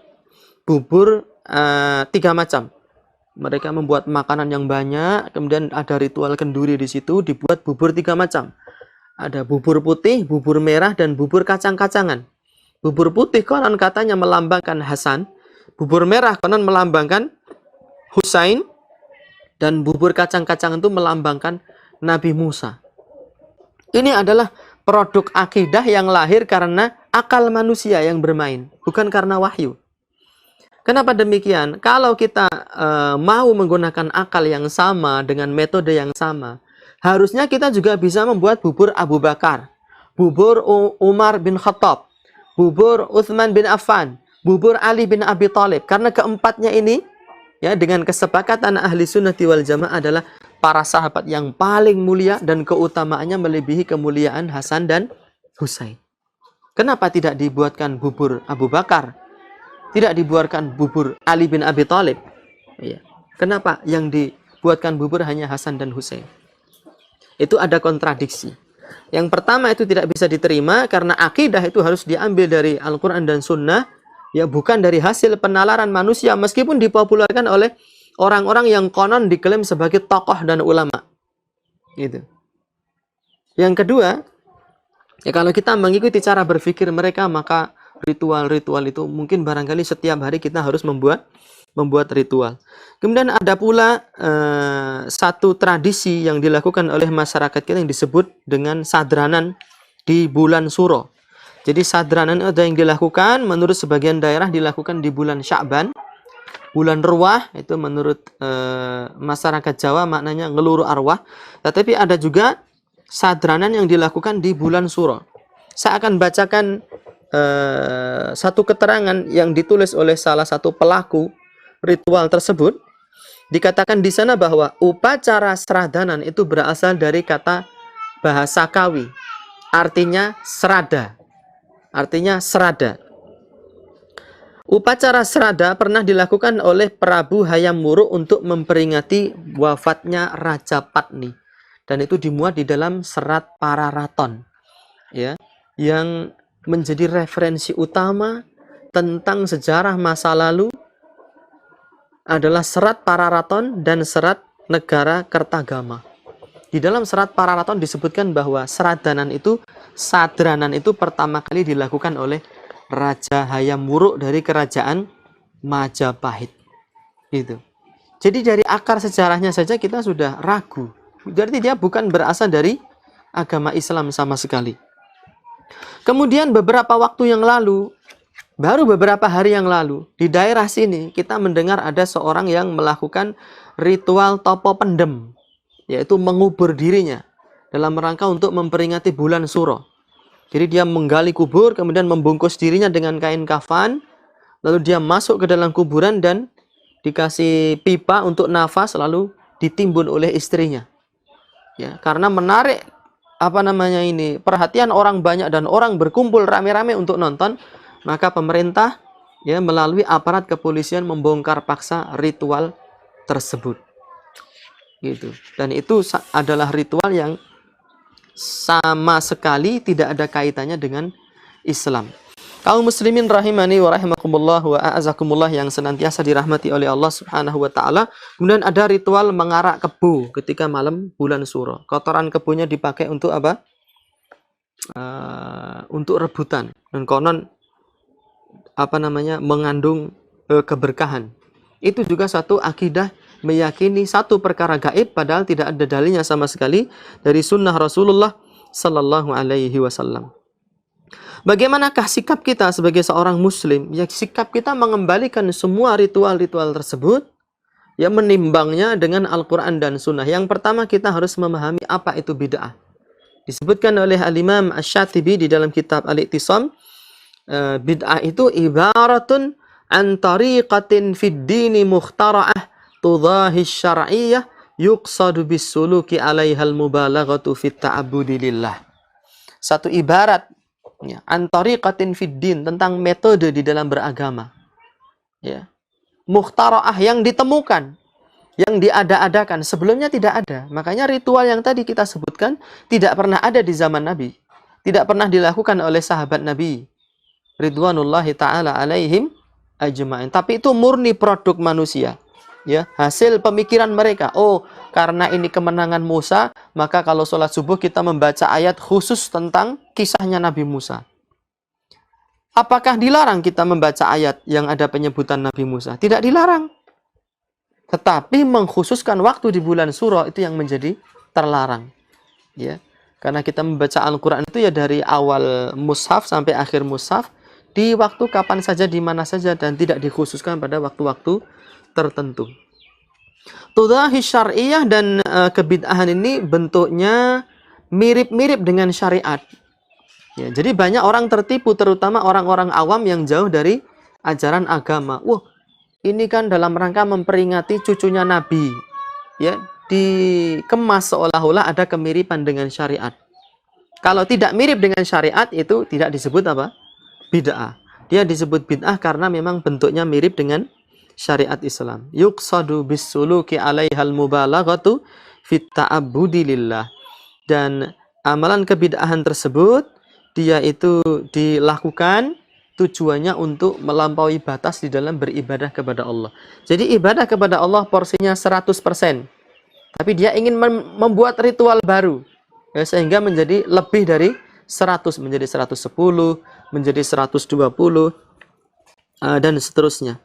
[SPEAKER 1] bubur 3 macam. Mereka membuat makanan yang banyak, kemudian ada ritual kenduri di situ, dibuat bubur 3 macam. Ada bubur putih, bubur merah, dan bubur kacang-kacangan. Bubur putih konon katanya melambangkan Hasan, bubur merah konon melambangkan Husain, dan bubur kacang-kacangan itu melambangkan Nabi Musa. Ini adalah produk akidah yang lahir karena akal manusia yang bermain, bukan karena wahyu. Kenapa demikian? Kalau kita mau menggunakan akal yang sama dengan metode yang sama, harusnya kita juga bisa membuat bubur Abu Bakar, bubur Umar bin Khattab, bubur Uthman bin Affan, bubur Ali bin Abi Thalib. Karena keempatnya ini, ya dengan kesepakatan ahli sunnati wal jamaah adalah para sahabat yang paling mulia dan keutamaannya melebihi kemuliaan Hasan dan Husain. Kenapa tidak dibuatkan bubur Abu Bakar? Tidak dibuatkan bubur Ali bin Abi Thalib? Ya. Kenapa yang dibuatkan bubur hanya Hasan dan Husain? Itu ada kontradiksi. Yang pertama itu tidak bisa diterima karena akidah itu harus diambil dari Al-Quran dan Sunnah, ya bukan dari hasil penalaran manusia meskipun dipopulerkan oleh orang-orang yang konon diklaim sebagai tokoh dan ulama. Gitu. Yang kedua, ya kalau kita mengikuti cara berpikir mereka, maka ritual-ritual itu mungkin barangkali setiap hari kita harus membuat membuat ritual. Kemudian ada pula satu tradisi yang dilakukan oleh masyarakat kita yang disebut dengan sadranan di bulan Suro. Jadi sadranan ada yang dilakukan menurut sebagian daerah dilakukan di bulan Sya'ban, bulan Ruwah itu menurut masyarakat Jawa maknanya ngeluru arwah. Tetapi ada juga sadranan yang dilakukan di bulan Suro. Saya akan bacakan satu keterangan yang ditulis oleh salah satu pelaku ritual tersebut. Dikatakan di sana bahwa upacara seradanan itu berasal dari kata bahasa Kawi, artinya serada. Artinya serada. Upacara serada pernah dilakukan oleh Prabu Hayam Wuruk untuk memperingati wafatnya Raja Patni. Dan itu dimuat di dalam serat Pararaton, ya, yang menjadi referensi utama tentang sejarah masa lalu adalah serat Pararaton dan serat Negara Kertagama. Di dalam serat Pararaton disebutkan bahwa sadranan itu pertama kali dilakukan oleh Raja Hayam Wuruk dari kerajaan Majapahit. Gitu. Jadi dari akar sejarahnya saja kita sudah ragu. Berarti dia bukan berasal dari agama Islam sama sekali. Kemudian beberapa waktu yang lalu, baru beberapa hari yang lalu, di daerah sini kita mendengar ada seorang yang melakukan ritual topo pendem, yaitu mengubur dirinya dalam rangka untuk memperingati bulan Suro. Jadi dia menggali kubur, kemudian membungkus dirinya dengan kain kafan, lalu dia masuk ke dalam kuburan dan dikasih pipa untuk nafas, lalu ditimbun oleh istrinya. Ya, karena menarik perhatian orang banyak dan orang berkumpul rame-rame untuk nonton, maka pemerintah ya melalui aparat kepolisian membongkar paksa ritual tersebut. Gitu. Dan itu adalah ritual yang sama sekali tidak ada kaitannya dengan Islam. Kaum muslimin rahimani wa rahimakumullah wa a'azakumullah yang senantiasa dirahmati oleh Allah Subhanahu wa taala. Kemudian ada ritual mengarak kebu ketika malam bulan Suro. Kotoran kebunya dipakai untuk apa? Untuk rebutan. Dan konon mengandung keberkahan. Itu juga satu akidah meyakini satu perkara gaib padahal tidak ada dalilnya sama sekali dari sunnah Rasulullah sallallahu alaihi wasallam. Bagaimanakah sikap kita sebagai seorang muslim? Ya, sikap kita mengembalikan semua ritual-ritual tersebut, ya, menimbangnya dengan Al-Quran dan Sunnah. Yang pertama kita harus memahami apa itu bid'ah. Disebutkan oleh Al-Imam Asy-Syatibi di dalam kitab Al-I'tisam, bid'ah itu ibaratun an tariqatin fid dini mukhtara'ah tudahi syar'iyyah yuqsadu bis suluki 'alaihal mubalaghatu fit ta'abbudi lillah. Satu ibarat ya, antariqatin fid din, tentang metode di dalam beragama. Ya. Mukhtara'ah, yang ditemukan, yang diada-adakan, sebelumnya tidak ada. Makanya ritual yang tadi kita sebutkan tidak pernah ada di zaman Nabi. Tidak pernah dilakukan oleh sahabat Nabi ridwanullahi ta'ala alaihim ajma'in. Tapi itu murni produk manusia. Ya, hasil pemikiran mereka. Oh, karena ini kemenangan Musa, maka kalau sholat subuh kita membaca ayat khusus tentang kisahnya Nabi Musa. Apakah dilarang kita membaca ayat yang ada penyebutan Nabi Musa? Tidak dilarang. Tetapi mengkhususkan waktu di bulan Suro itu yang menjadi terlarang. Ya, karena kita membaca Al-Quran itu ya dari awal mushaf sampai akhir mushaf, di waktu kapan saja, di mana saja, dan tidak dikhususkan pada waktu-waktu tertentu. Tudahi syar'iyah dan kebid'ahan ini bentuknya mirip-mirip dengan syariat. Ya, jadi banyak orang tertipu, terutama orang-orang awam yang jauh dari ajaran agama. Wah, ini kan dalam rangka memperingati cucunya Nabi. Ya, dikemas seolah-olah ada kemiripan dengan syariat. Kalau tidak mirip dengan syariat itu tidak disebut apa? Bid'ah. Dia disebut bid'ah karena memang bentuknya mirip dengan syariat Islam. Yuqsadu bis-suluki 'alaihal mubalaghatu fit ta'abbudi lillah. Dan amalan kebid'ahan tersebut dia itu dilakukan tujuannya untuk melampaui batas di dalam beribadah kepada Allah. Jadi ibadah kepada Allah porsinya 100%. Tapi dia ingin membuat ritual baru. Ya, sehingga menjadi lebih dari 100, menjadi 110, menjadi 120, dan seterusnya.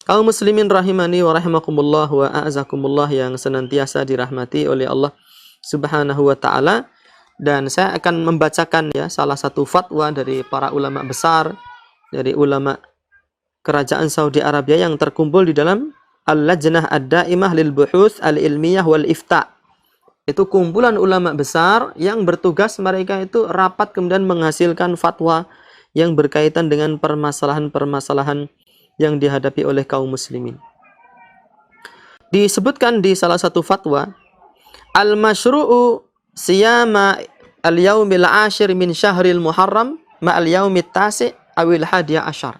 [SPEAKER 1] Kaum muslimin rahimani wa rahimakumullah wa a'azakumullah yang senantiasa dirahmati oleh Allah Subhanahu wa taala, dan saya akan membacakan ya salah satu fatwa dari para ulama besar, dari ulama kerajaan Saudi Arabia yang terkumpul di dalam Al-Lajnah Ad-Daimah lil Buhuts Al-Ilmiyah wal Ifta. Itu kumpulan ulama besar yang bertugas mereka itu rapat kemudian menghasilkan fatwa yang berkaitan dengan permasalahan-permasalahan yang dihadapi oleh kaum muslimin. Disebutkan di salah satu fatwa, al-masyru'u siyama al-yaumil ashir min syahril muharram ma'al yaumit tasi' awil hadiya asyar.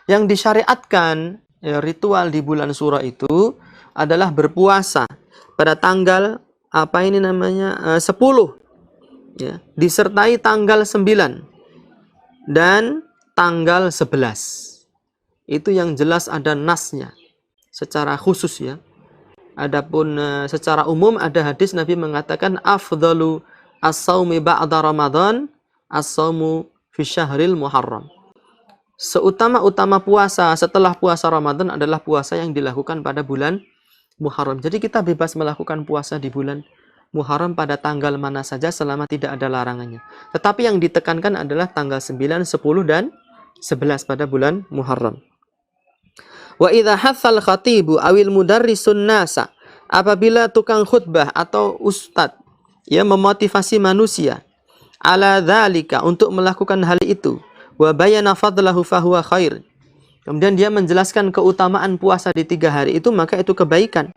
[SPEAKER 1] Yang disyariatkan ya, ritual di bulan Suro itu adalah berpuasa pada tanggal 10 ya, disertai tanggal 9 dan tanggal 11. Itu yang jelas ada nasnya secara khusus ya. Adapun secara umum ada hadis Nabi mengatakan afdalu as-saumi ba'da Ramadan as-saumu fi syahril Muharram. Seutama-utama puasa setelah puasa Ramadan adalah puasa yang dilakukan pada bulan Muharram. Jadi kita bebas melakukan puasa di bulan Muharram pada tanggal mana saja selama tidak ada larangannya. Tetapi yang ditekankan adalah tanggal 9, 10 dan 11 pada bulan Muharram. Wa idza hatsal khatibu awil mudarrisun nasa, apabila tukang khutbah atau ustadz ya memotivasi manusia ala dzalika untuk melakukan hal itu, wa bayana fadlahu fahuwa khair, kemudian dia menjelaskan keutamaan puasa di 3 hari itu, maka itu kebaikan.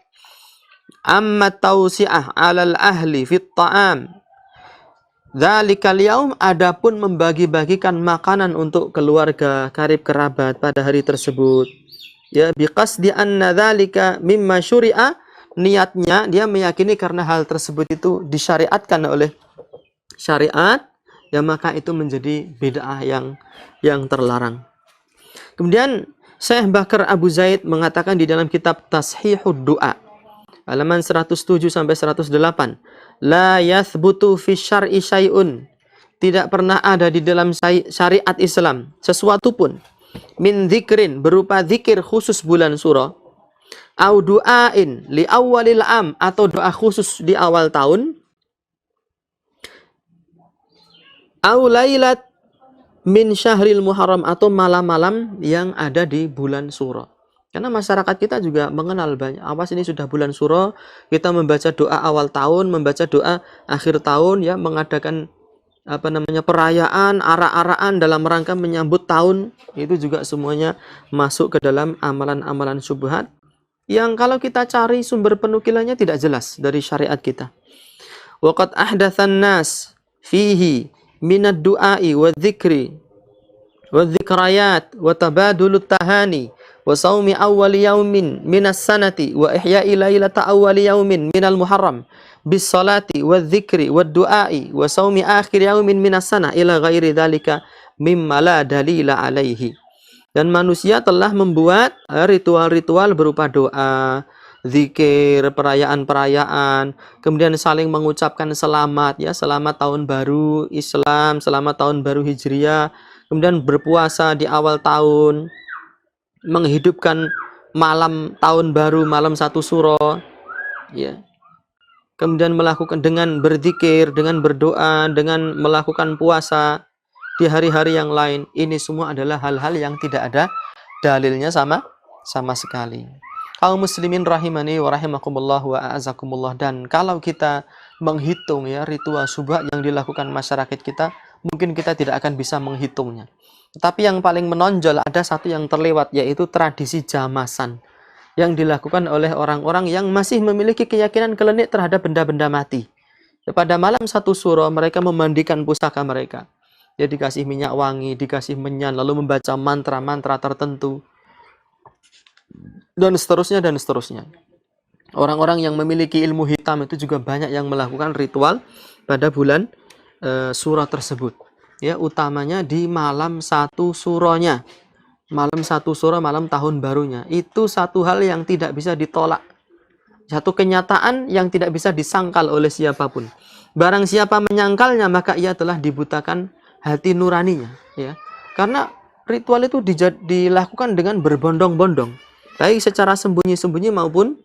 [SPEAKER 1] Amma tausi'ah 'alal ahli fit ta'am dzalikal yaum, adapun membagi-bagikan makanan untuk keluarga karib kerabat pada hari tersebut ya, biqasdi anna dzalika mimma syuri'a, niatnya dia meyakini karena hal tersebut itu disyariatkan oleh syariat ya, maka itu menjadi bid'ah yang terlarang. Kemudian Syekh Bakar Abu Zaid mengatakan di dalam kitab Tashihud Du'a halaman 107 sampai 108, la yathbutu fi syar'i syai'un, tidak pernah ada di dalam syariat Islam sesuatu pun, min dzikrin, berupa zikir khusus bulan Suro, au du'ain li awalil am, atau doa khusus di awal tahun, au lailat min syahril Muharram, atau malam-malam yang ada di bulan Suro. Karena masyarakat kita juga mengenal banyak, awas ini sudah bulan Suro, kita membaca doa awal tahun, membaca doa akhir tahun ya, mengadakan perayaan, arak-arakan dalam rangka menyambut tahun. Itu juga semuanya masuk ke dalam amalan-amalan syubhat yang kalau kita cari sumber penukilannya tidak jelas dari syariat kita. Waqad ahdatsan nas fihi minad du'ai wa dzikri wa dzikrayat wa tabadulut tahani wa saumi awwali yaumin minas sanati wa ihya'i lailata awwali yaumin minal muharram bis salati wa dzikri wa du'ai wa saumi akhir yaumin minas sana ila ghairi dzalika mimma la dalila alaihi. Dan manusia telah membuat ritual-ritual berupa doa, zikir, perayaan-perayaan, kemudian saling mengucapkan selamat ya, selamat tahun baru Islam, selamat tahun baru Hijriah, kemudian berpuasa di awal tahun, menghidupkan malam tahun baru, malam 1 Suro ya. Kemudian melakukan dengan berzikir, dengan berdoa, dengan melakukan puasa di hari-hari yang lain. Ini semua adalah hal-hal yang tidak ada dalilnya sama sekali. Kaum muslimin rahimani wa rahimakumullah wa a'azakumullah. Dan kalau kita menghitung ya ritual syubhat yang dilakukan masyarakat kita, mungkin kita tidak akan bisa menghitungnya. Tapi yang paling menonjol ada satu yang terlewat, yaitu tradisi jamasan yang dilakukan oleh orang-orang yang masih memiliki keyakinan klinik terhadap benda-benda mati. Pada malam 1 Suro mereka memandikan pusaka mereka. Ya, dikasih minyak wangi, dikasih menyan, lalu membaca mantra-mantra tertentu. Dan seterusnya dan seterusnya. Orang-orang yang memiliki ilmu hitam itu juga banyak yang melakukan ritual pada bulan Suro tersebut. Ya, utamanya di malam 1 Suronya. Malam 1 Suro, malam tahun barunya. Itu satu hal yang tidak bisa ditolak. Satu kenyataan yang tidak bisa disangkal oleh siapapun. Barang siapa menyangkalnya, maka ia telah dibutakan hati nuraninya. Ya. Karena ritual itu dilakukan dengan berbondong-bondong. baik secara sembunyi-sembunyi maupun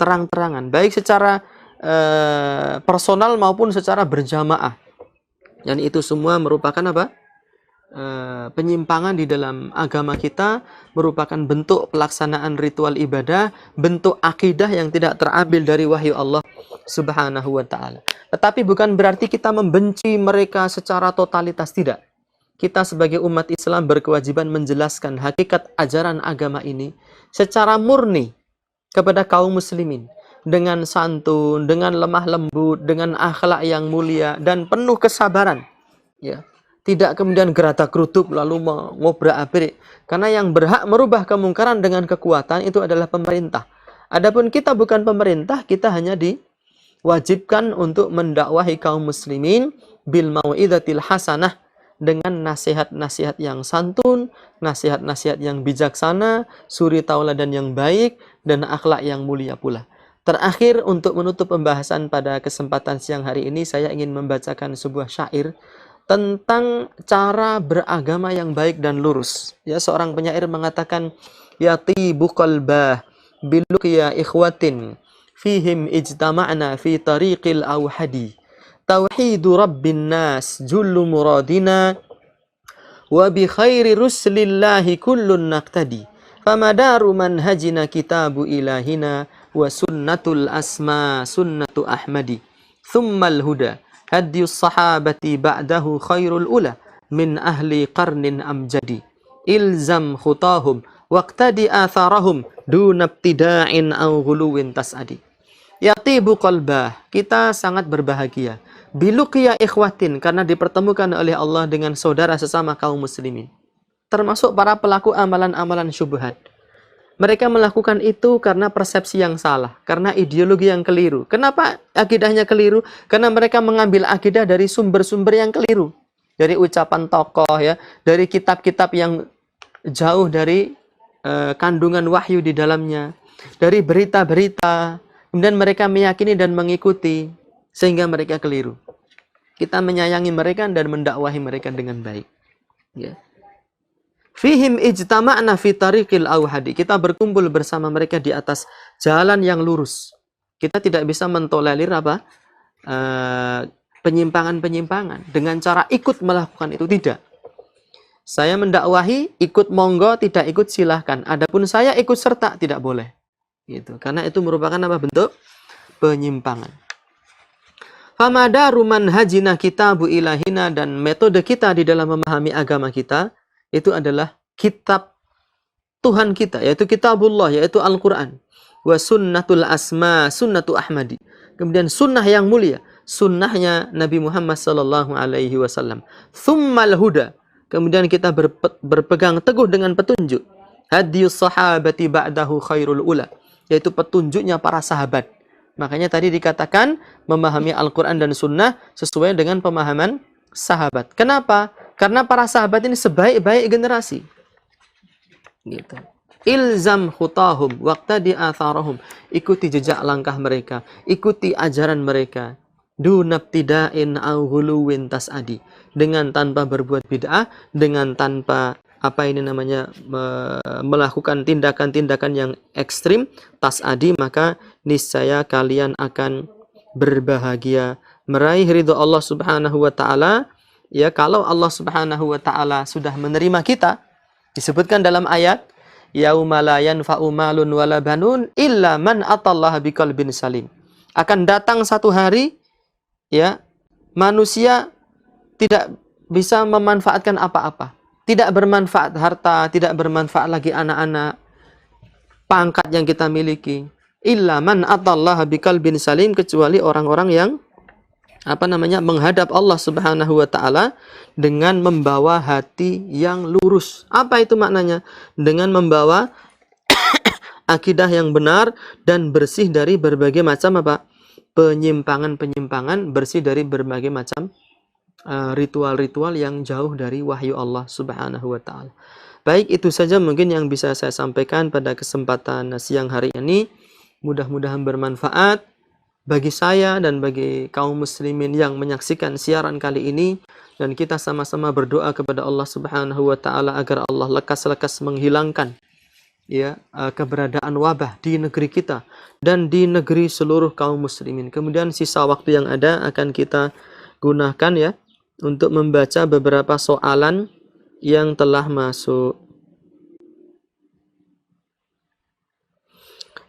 [SPEAKER 1] terang-terangan, baik secara personal maupun secara berjamaah. Dan itu semua merupakan apa? Penyimpangan di dalam agama kita, merupakan bentuk pelaksanaan ritual ibadah, bentuk akidah yang tidak terambil dari wahyu Allah Subhanahu wa taala. Tetapi bukan berarti kita membenci mereka secara totalitas, tidak. Kita sebagai umat Islam berkewajiban menjelaskan hakikat ajaran agama ini secara murni kepada kaum muslimin, dengan santun, dengan lemah lembut, dengan akhlak yang mulia dan penuh kesabaran. Ya. Tidak kemudian gerata kerutuk lalu mengobrak-abrik. Karena yang berhak merubah kemungkaran dengan kekuatan itu adalah pemerintah. Adapun kita bukan pemerintah, kita hanya diwajibkan untuk mendakwahi kaum muslimin bil mau'izatil hasanah, dengan nasihat-nasihat yang santun, nasihat-nasihat yang bijaksana, suri tauladan yang baik, dan akhlak yang mulia pula. Terakhir, untuk menutup pembahasan pada kesempatan siang hari ini, saya ingin membacakan sebuah syair tentang cara beragama yang baik dan lurus. Ya, seorang penyair mengatakan, yatibu qalbah biluqya ikhwatin fihim ijtama'na fi tariqil awhadi tauhidu rabbin nas jullu muradina wa bi khairi ruslillahi kullun naqtadi famadaru manhajina kitabu ilahina wa sunnatul asma sunnatu ahmadi thummal huda hadiyus sahabati ba'dahu khairul ula min ahli qarnin amjadi ilzam khutahum waqtadi atharahum dunabtida'in aw ghuluwin tas'adi. Yatibu qalbah, kita sangat berbahagia. Biluqya ikhwatin, karena dipertemukan oleh Allah dengan saudara sesama kaum muslimin, termasuk para pelaku amalan-amalan syubhat. Mereka melakukan itu karena persepsi yang salah, karena ideologi yang keliru. Kenapa akidahnya keliru? Karena mereka mengambil akidah dari sumber-sumber yang keliru, dari ucapan tokoh, ya, dari kitab-kitab yang jauh dari kandungan wahyu di dalamnya, dari berita-berita. Kemudian mereka meyakini dan mengikuti, sehingga mereka keliru. Kita menyayangi mereka dan mendakwahi mereka dengan baik. Ya. Fihim ijtama'na fi tariqil awhadi. Kita berkumpul bersama mereka di atas jalan yang lurus. Kita tidak bisa mentolerir apa? Penyimpangan-penyimpangan dengan cara ikut melakukan itu, tidak. Saya mendakwahi, ikut monggo, tidak ikut silahkan. Adapun saya ikut serta, tidak boleh. Gitu. Karena itu merupakan apa? Bentuk penyimpangan. Famadaru manhajina kitabu ilahina, dan metode kita di dalam memahami agama kita itu adalah kitab Tuhan kita, yaitu kitabullah, yaitu Al-Quran. Wa sunnatul asma sunnatu ahmadi. Kemudian sunnah yang mulia, sunnahnya Nabi Muhammad SAW. Thummal huda, kemudian kita berpegang teguh dengan petunjuk. Hadiyus sahabati ba'dahu khairul ula, yaitu petunjuknya para sahabat. Makanya tadi dikatakan memahami Al-Quran dan sunnah sesuai dengan pemahaman sahabat. Kenapa? Karena para sahabat ini sebaik-baik generasi. Gitu. Ilzam khutahum waqtadi atharahum. Ikuti jejak langkah mereka, ikuti ajaran mereka. Dunabtida'in aw ghuluwin tas'adi. Dengan tanpa berbuat bid'ah, dengan tanpa melakukan tindakan-tindakan yang ekstrim, tas'adi, maka niscaya kalian akan berbahagia, meraih ridho Allah Subhanahu wa taala. Ya, kalau Allah Subhanahu wa taala sudah menerima kita, disebutkan dalam ayat, yauma la yanfa'u malun wala banun illa man atallaha biqalbin salim. Akan datang satu hari, ya, manusia tidak bisa memanfaatkan apa-apa. Tidak bermanfaat harta, tidak bermanfaat lagi anak-anak, pangkat yang kita miliki. Illa man atallaha biqalbin salim, kecuali orang-orang yang menghadap Allah Subhanahu wa taala dengan membawa hati yang lurus. Apa itu maknanya? Dengan membawa akidah yang benar dan bersih dari berbagai macam penyimpangan-penyimpangan, bersih dari berbagai macam ritual-ritual yang jauh dari wahyu Allah Subhanahu wa taala. Baik, itu saja mungkin yang bisa saya sampaikan pada kesempatan siang hari ini. Mudah-mudahan bermanfaat bagi saya dan bagi kaum muslimin yang menyaksikan siaran kali ini, dan kita sama-sama berdoa kepada Allah Subhanahu wa taala agar Allah lekas-lekas menghilangkan ya keberadaan wabah di negeri kita dan di negeri seluruh kaum muslimin. Kemudian sisa waktu yang ada akan kita gunakan ya untuk membaca beberapa soalan yang telah masuk.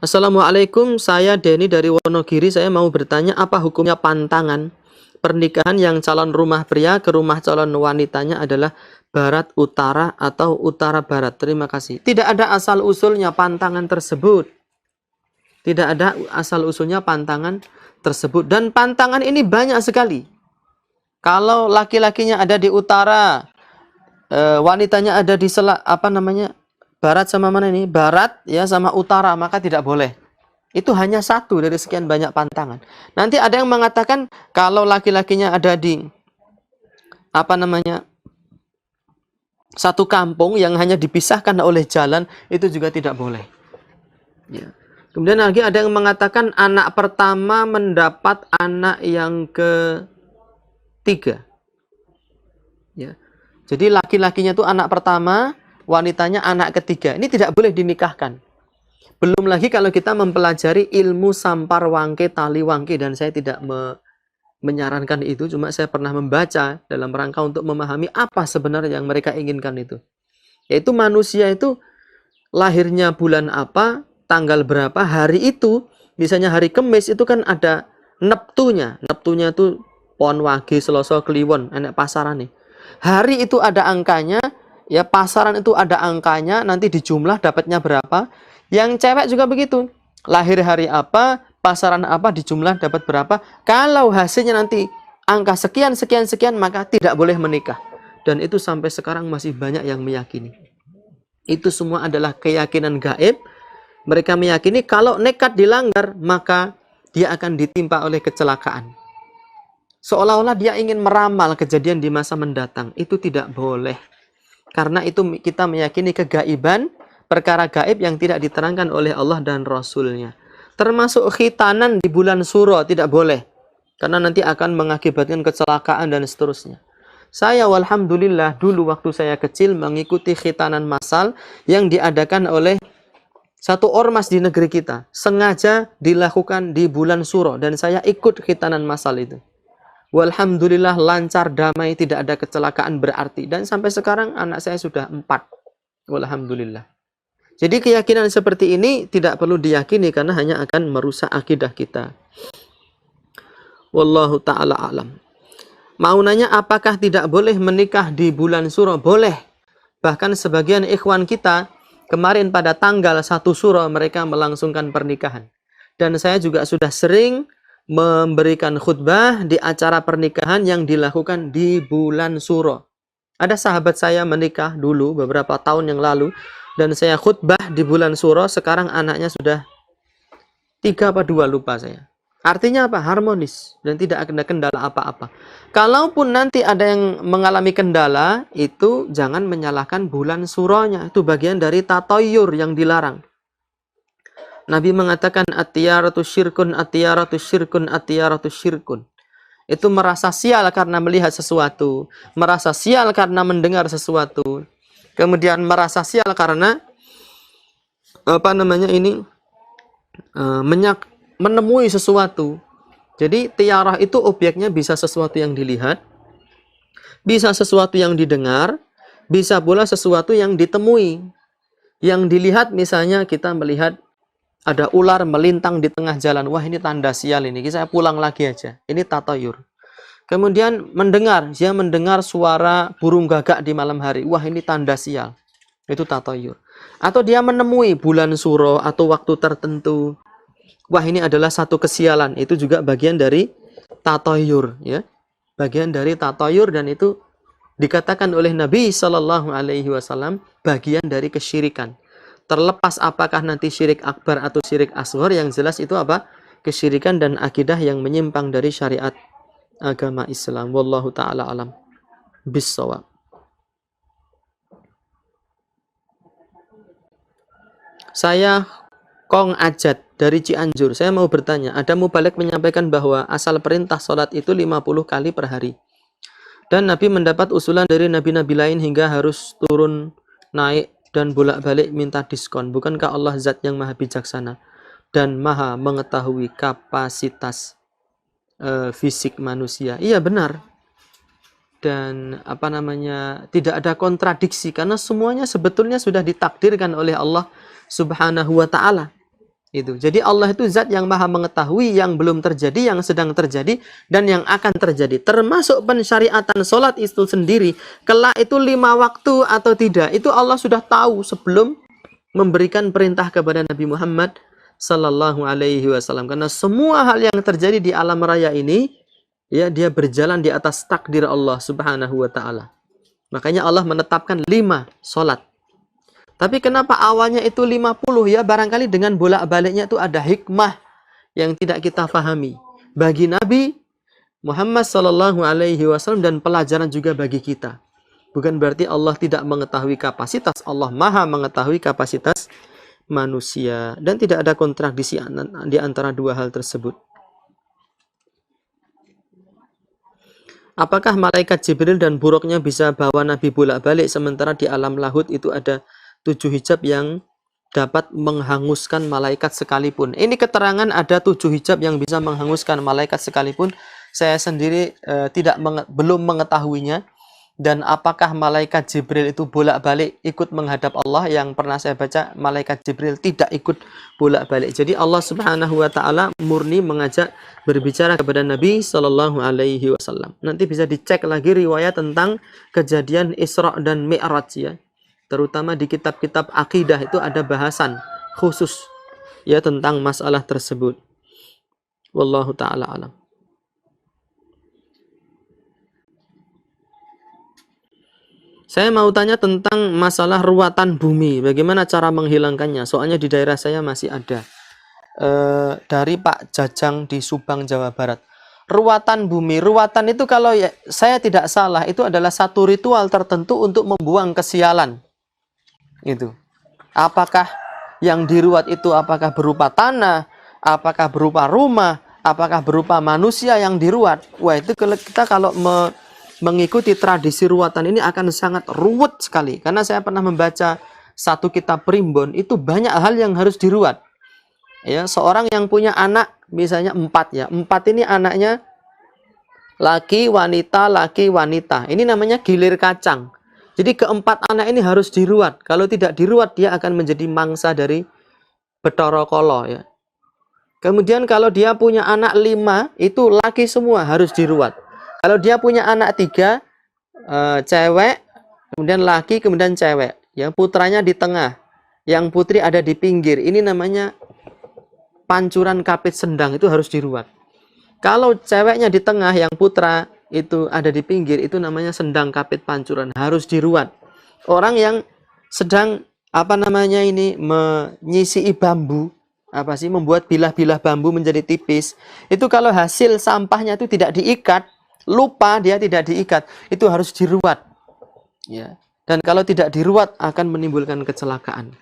[SPEAKER 1] Assalamualaikum, saya Denny dari Wonogiri. Saya mau bertanya, apa hukumnya pantangan pernikahan yang calon rumah pria ke rumah calon wanitanya adalah barat utara atau utara barat? Terima kasih. Tidak ada asal usulnya pantangan tersebut. Tidak ada asal usulnya pantangan tersebut. Dan pantangan ini banyak sekali. Kalau laki-lakinya ada di utara, wanitanya ada di barat sama mana ini? Barat ya sama utara, maka tidak boleh. Itu hanya satu dari sekian banyak pantangan. Nanti ada yang mengatakan kalau laki-lakinya ada di satu kampung yang hanya dipisahkan oleh jalan, itu juga tidak boleh. Ya. Kemudian lagi ada yang mengatakan anak pertama mendapat anak yang ketiga. Ya. Jadi laki-lakinya itu anak pertama, wanitanya anak ketiga. Ini tidak boleh dinikahkan. Belum lagi kalau kita mempelajari ilmu sampar wangke, tali wangke, dan saya tidak menyarankan itu, cuma saya pernah membaca dalam rangka untuk memahami apa sebenarnya yang mereka inginkan itu. Yaitu manusia itu lahirnya bulan apa, tanggal berapa, hari itu, misalnya hari Kemis itu kan ada neptunya. Neptunya itu Pon, Wage, Selasa, Kliwon, enek pasaran nih. Hari itu ada angkanya, ya pasaran itu ada angkanya, nanti dijumlah dapatnya berapa. Yang cewek juga begitu. Lahir hari apa, pasaran apa, dijumlah dapat berapa. Kalau hasilnya nanti angka sekian, sekian, sekian, maka tidak boleh menikah. Dan itu sampai sekarang masih banyak yang meyakini. Itu semua adalah keyakinan gaib. Mereka meyakini kalau nekat dilanggar, maka dia akan ditimpa oleh kecelakaan. Seolah-olah dia ingin meramal kejadian di masa mendatang. Itu tidak boleh. Karena itu kita meyakini kegaiban, perkara gaib yang tidak diterangkan oleh Allah dan Rasulnya. Termasuk khitanan di bulan Suro, tidak boleh. Karena nanti akan mengakibatkan kecelakaan dan seterusnya. Saya walhamdulillah dulu waktu saya kecil mengikuti khitanan massal yang diadakan oleh satu ormas di negeri kita. Sengaja dilakukan di bulan Suro. Dan saya ikut khitanan massal itu. Walhamdulillah lancar, damai, tidak ada kecelakaan berarti. Dan sampai sekarang anak saya sudah 4. Walhamdulillah. Jadi keyakinan seperti ini tidak perlu diyakini karena hanya akan merusak akidah kita. Wallahu ta'ala alam. Mau nanya apakah tidak boleh menikah di bulan Suro? Boleh. Bahkan sebagian ikhwan kita kemarin pada tanggal 1 Suro mereka melangsungkan pernikahan. Dan saya juga sudah sering memberikan khutbah di acara pernikahan yang dilakukan di bulan Suro. Ada sahabat saya menikah dulu beberapa tahun yang lalu dan saya khutbah di bulan Suro. Sekarang anaknya sudah 3 apa 2 lupa saya. Artinya apa? Harmonis dan tidak ada kendala apa-apa. Kalaupun nanti ada yang mengalami kendala, itu jangan menyalahkan bulan Suronya. Itu bagian dari tatoyur yang dilarang. Nabi mengatakan at-tiyaratu syirkun, at-tiyaratu syirkun, at-tiyaratu syirkun. Itu merasa sial karena melihat sesuatu, merasa sial karena mendengar sesuatu, kemudian merasa sial karena menemui sesuatu. Jadi tiarah itu objeknya bisa sesuatu yang dilihat, bisa sesuatu yang didengar, bisa pula sesuatu yang ditemui. Yang dilihat misalnya kita melihat ada ular melintang di tengah jalan. Wah, ini tanda sial ini. Saya pulang lagi aja. Ini tatoyur. Kemudian mendengar. Dia mendengar suara burung gagak di malam hari. Wah, ini tanda sial. Itu tatoyur. Atau dia menemui bulan Suro atau waktu tertentu. Wah, ini adalah satu kesialan. Itu juga bagian dari tatoyur. Ya. Bagian dari tatoyur dan itu dikatakan oleh Nabi SAW bagian dari kesyirikan. Terlepas apakah nanti syirik akbar atau syirik asghar, yang jelas itu apa? Kesyirikan dan akidah yang menyimpang dari syariat agama Islam. Wallahu ta'ala alam bissawab. Saya Kong Ajat dari Cianjur. Saya mau bertanya, ada mubalik menyampaikan bahwa asal perintah sholat itu 50 kali per hari. Dan Nabi mendapat usulan dari nabi-nabi lain hingga harus turun naik dan bolak-balik minta diskon. Bukankah Allah zat yang maha bijaksana dan maha mengetahui kapasitas fisik manusia? Iya benar. Dan tidak ada kontradiksi karena semuanya sebetulnya sudah ditakdirkan oleh Allah Subhanahu wa taala. Itu. Jadi Allah itu zat yang maha mengetahui yang belum terjadi, yang sedang terjadi, dan yang akan terjadi. Termasuk pensyariatan sholat itu sendiri. Kelak itu 5 waktu atau tidak, itu Allah sudah tahu sebelum memberikan perintah kepada Nabi Muhammad Sallallahu Alaihi Wasallam. Karena semua hal yang terjadi di alam raya ini, ya, dia berjalan di atas takdir Allah Subhanahu wa taala. Makanya Allah menetapkan 5 sholat. Tapi kenapa awalnya itu 50 ya? Barangkali dengan bolak-baliknya itu ada hikmah yang tidak kita pahami. Bagi Nabi Muhammad Sallallahu Alaihi Wasallam dan pelajaran juga bagi kita. Bukan berarti Allah tidak mengetahui kapasitas. Allah maha mengetahui kapasitas manusia. Dan tidak ada kontradiksi di antara dua hal tersebut. Apakah malaikat Jibril dan buruknya bisa bawa Nabi bolak-balik sementara di alam lahut itu ada 7 hijab yang dapat menghanguskan malaikat sekalipun? Ini keterangan ada 7 hijab yang bisa menghanguskan malaikat sekalipun. Saya sendiri belum mengetahuinya. Dan apakah malaikat Jibril itu bolak-balik ikut menghadap Allah? Yang pernah saya baca, malaikat Jibril tidak ikut bolak-balik. Jadi Allah Subhanahu wa taala murni mengajak berbicara kepada Nabi Sallallahu Alaihi Wasallam. Nanti bisa dicek lagi riwayat tentang kejadian Isra dan Mi'raj ya. Terutama di kitab-kitab akidah itu ada bahasan khusus ya tentang masalah tersebut. Wallahu taala alam. Saya mau tanya tentang masalah ruwatan bumi. Bagaimana cara menghilangkannya? Soalnya di daerah saya masih ada. Dari Pak Jajang di Subang, Jawa Barat. Ruwatan bumi. Ruwatan itu kalau saya tidak salah, itu adalah satu ritual tertentu untuk membuang kesialan. Itu. Apakah yang diruat itu apakah berupa tanah, apakah berupa rumah, apakah berupa manusia yang diruat? Wah, itu kita kalau mengikuti tradisi ruwatan ini akan sangat ruwet sekali. Karena saya pernah membaca satu kitab primbon, itu banyak hal yang harus diruat. Ya, seorang yang punya anak, misalnya 4 ya. 4 ini anaknya laki, wanita. Ini namanya gilir kacang. Jadi keempat anak ini harus diruat. Kalau tidak diruat, dia akan menjadi mangsa dari Bathara Kala ya. Kemudian kalau dia punya anak 5, itu laki semua harus diruat. Kalau dia punya anak 3, cewek, kemudian laki, kemudian cewek. Ya, putranya di tengah, yang putri ada di pinggir. Ini namanya pancuran kapit sendang, itu harus diruat. Kalau ceweknya di tengah, yang putra itu ada di pinggir, itu namanya sendang kapit pancuran, harus diruat. Orang yang sedang menyisii bambu, membuat bilah-bilah bambu menjadi tipis, itu kalau hasil sampahnya itu tidak diikat, lupa dia tidak diikat, itu harus diruat ya. Dan kalau tidak diruat akan menimbulkan kecelakaan.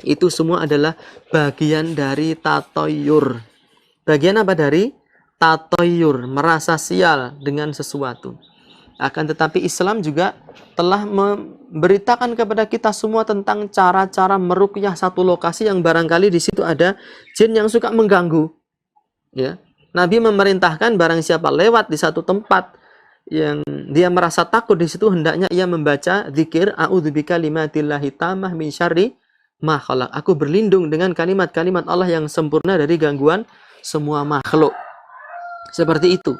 [SPEAKER 1] Itu semua adalah bagian dari tatoyur. Bagian apa dari tatoyur? Merasa sial dengan sesuatu. Akan tetapi Islam juga telah memberitakan kepada kita semua tentang cara-cara meruqyah satu lokasi yang barangkali di situ ada jin yang suka mengganggu ya. Nabi memerintahkan barang siapa lewat di satu tempat yang dia merasa takut, di situ hendaknya ia membaca zikir a'udzubika limatillahi tamah min syarri ma khalaq. Aku berlindung dengan kalimat-kalimat Allah yang sempurna dari gangguan semua makhluk. Seperti itu.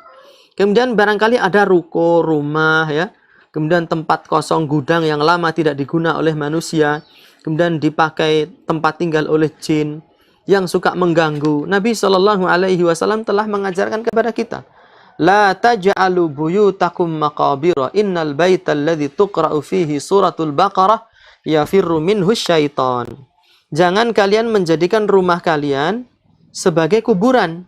[SPEAKER 1] Kemudian barangkali ada ruko, rumah ya. Kemudian tempat kosong, gudang yang lama tidak diguna oleh manusia, kemudian dipakai tempat tinggal oleh jin yang suka mengganggu. Nabi Shallallahu Alaihi Wasallam telah mengajarkan kepada kita, la taj'alu buyutakum maqabira innal baital ladzi tuqra'u fihi suratul baqarah yafirru minhu syaitan. Jangan kalian menjadikan rumah kalian sebagai kuburan,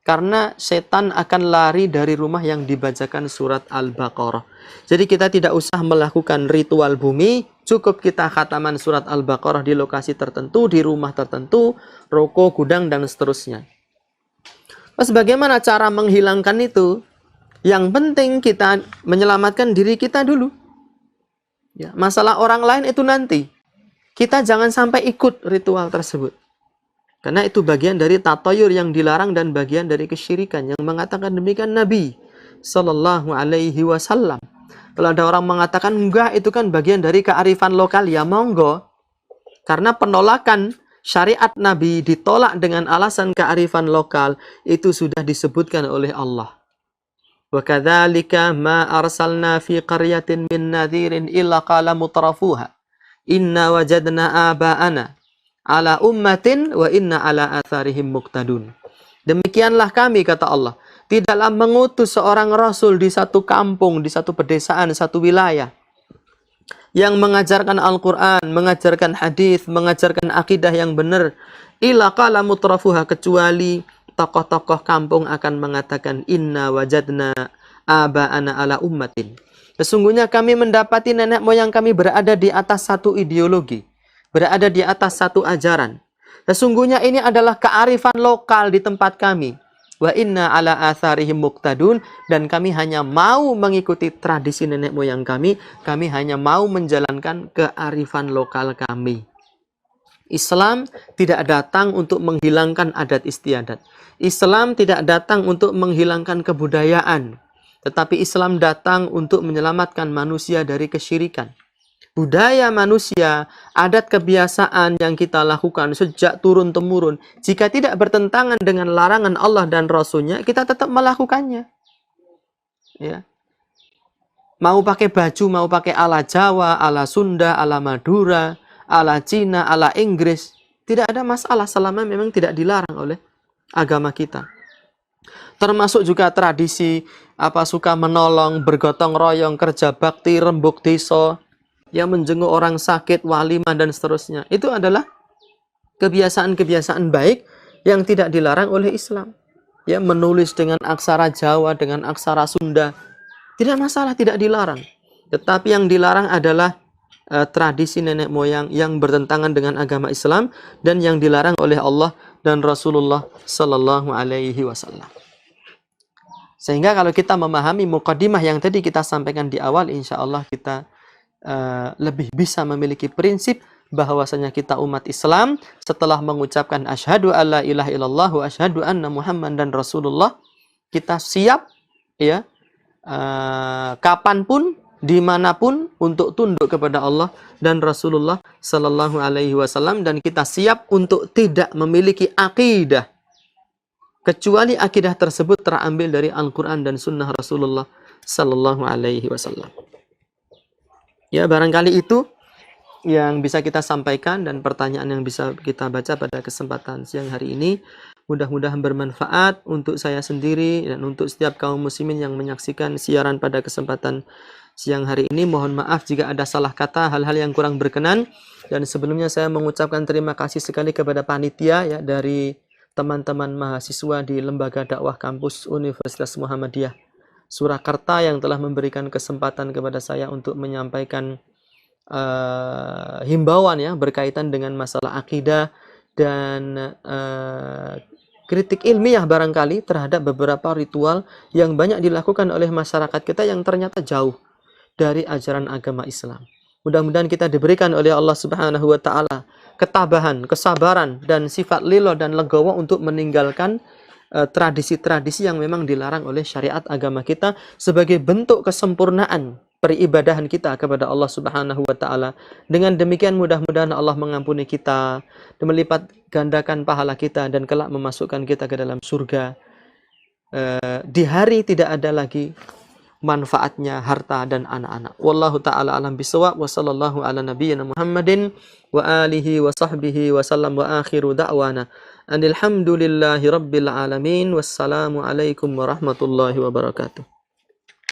[SPEAKER 1] karena setan akan lari dari rumah yang dibacakan surat Al-Baqarah. Jadi kita tidak usah melakukan ritual bumi, cukup kita khataman surat Al-Baqarah di lokasi tertentu, di rumah tertentu, roko, gudang, dan seterusnya. Terus bagaimana cara menghilangkan itu? Yang penting kita menyelamatkan diri kita dulu. Ya, masalah orang lain itu nanti. kita jangan sampai ikut ritual tersebut. Karena itu bagian dari tatayur yang dilarang dan bagian dari kesyirikan. Yang mengatakan demikian Nabi Sallallahu Alaihi Wasallam. Kalau ada orang mengatakan enggak, itu kan bagian dari kearifan lokal, ya monggo. Karena penolakan syariat Nabi ditolak dengan alasan kearifan lokal, itu sudah disebutkan oleh Allah. Wa kadzalika ma arsalna fi qaryatin min nadhirin illa qala mutrafuha inna wajadna aba'ana ala ummatin wa inna ala atharihim muqtadun. Demikianlah kami, kata Allah, tidaklah mengutus seorang rasul di satu kampung, di satu pedesaan, satu wilayah yang mengajarkan Al-Quran, mengajarkan hadis, mengajarkan akidah yang benar, illa qala mutrafuha, kecuali tokoh-tokoh kampung akan mengatakan inna wajadna aba'ana ala ummatin. Sesungguhnya kami mendapati nenek moyang kami berada di atas satu ideologi, berada di atas satu ajaran. Sesungguhnya ini adalah kearifan lokal di tempat kami. Wa inna ala atharihim muqtadun, dan kami hanya mau mengikuti tradisi nenek moyang kami hanya mau menjalankan kearifan lokal kami. Islam tidak datang untuk menghilangkan adat istiadat. Islam tidak datang untuk menghilangkan kebudayaan. Tetapi Islam datang untuk menyelamatkan manusia dari kesyirikan. Budaya manusia, adat kebiasaan yang kita lakukan sejak turun-temurun, jika tidak bertentangan dengan larangan Allah dan Rasulnya, kita tetap melakukannya. Ya. Mau pakai baju, mau pakai ala Jawa, ala Sunda, ala Madura, ala Cina, ala Inggris, tidak ada masalah selama memang tidak dilarang oleh agama kita. Termasuk juga tradisi suka menolong, bergotong royong, kerja bakti, rembuk desa, yang menjenguk orang sakit, walimah dan seterusnya. Itu adalah kebiasaan-kebiasaan baik yang tidak dilarang oleh Islam. Ya, menulis dengan aksara Jawa, dengan aksara Sunda, tidak masalah, tidak dilarang. Tetapi yang dilarang adalah tradisi nenek moyang yang bertentangan dengan agama Islam dan yang dilarang oleh Allah dan Rasulullah Sallallahu Alaihi Wasallam. Sehingga kalau kita memahami muqaddimah yang tadi kita sampaikan di awal, insya Allah kita lebih bisa memiliki prinsip bahwasanya kita umat Islam setelah mengucapkan asyhadu alla ilaha illallah wa asyhadu anna Muhammadan Rasulullah, kita siap ya kapanpun, dimanapun untuk tunduk kepada Allah dan Rasulullah Sallallahu Alaihi Wasallam, dan kita siap untuk tidak memiliki akidah kecuali akidah tersebut terambil dari Al-Quran dan Sunnah Rasulullah Sallallahu Alaihi Wasallam. Ya, barangkali itu yang bisa kita sampaikan dan pertanyaan yang bisa kita baca pada kesempatan siang hari ini. Mudah-mudahan bermanfaat untuk saya sendiri dan untuk setiap kaum muslimin yang menyaksikan siaran pada kesempatan siang hari ini. Mohon maaf jika ada salah kata, hal-hal yang kurang berkenan. Dan sebelumnya saya mengucapkan terima kasih sekali kepada panitia ya, dari teman-teman mahasiswa di Lembaga Dakwah Kampus Universitas Muhammadiyah Surakarta yang telah memberikan kesempatan kepada saya untuk menyampaikan himbauan ya berkaitan dengan masalah akidah dan kritik ilmiah barangkali terhadap beberapa ritual yang banyak dilakukan oleh masyarakat kita yang ternyata jauh dari ajaran agama Islam. Mudah-mudahan kita diberikan oleh Allah Subhanahu wa taala ketabahan, kesabaran dan sifat lilo dan legowo untuk meninggalkan tradisi-tradisi yang memang dilarang oleh syariat agama kita sebagai bentuk kesempurnaan peribadahan kita kepada Allah Subhanahu wa taala. Dengan demikian mudah-mudahan Allah mengampuni kita dan melipat gandakan pahala kita dan kelak memasukkan kita ke dalam surga. Di hari tidak ada lagi manfaatnya harta dan anak-anak. Wallahu taala alam bisawab wa sallallahu ala nabiyyina Muhammadin wa alihi wa sahbihi wa sallam wa akhiru da'wana alhamdulillahi rabbil alamin. Wassalamu alaikum warahmatullahi wabarakatuh.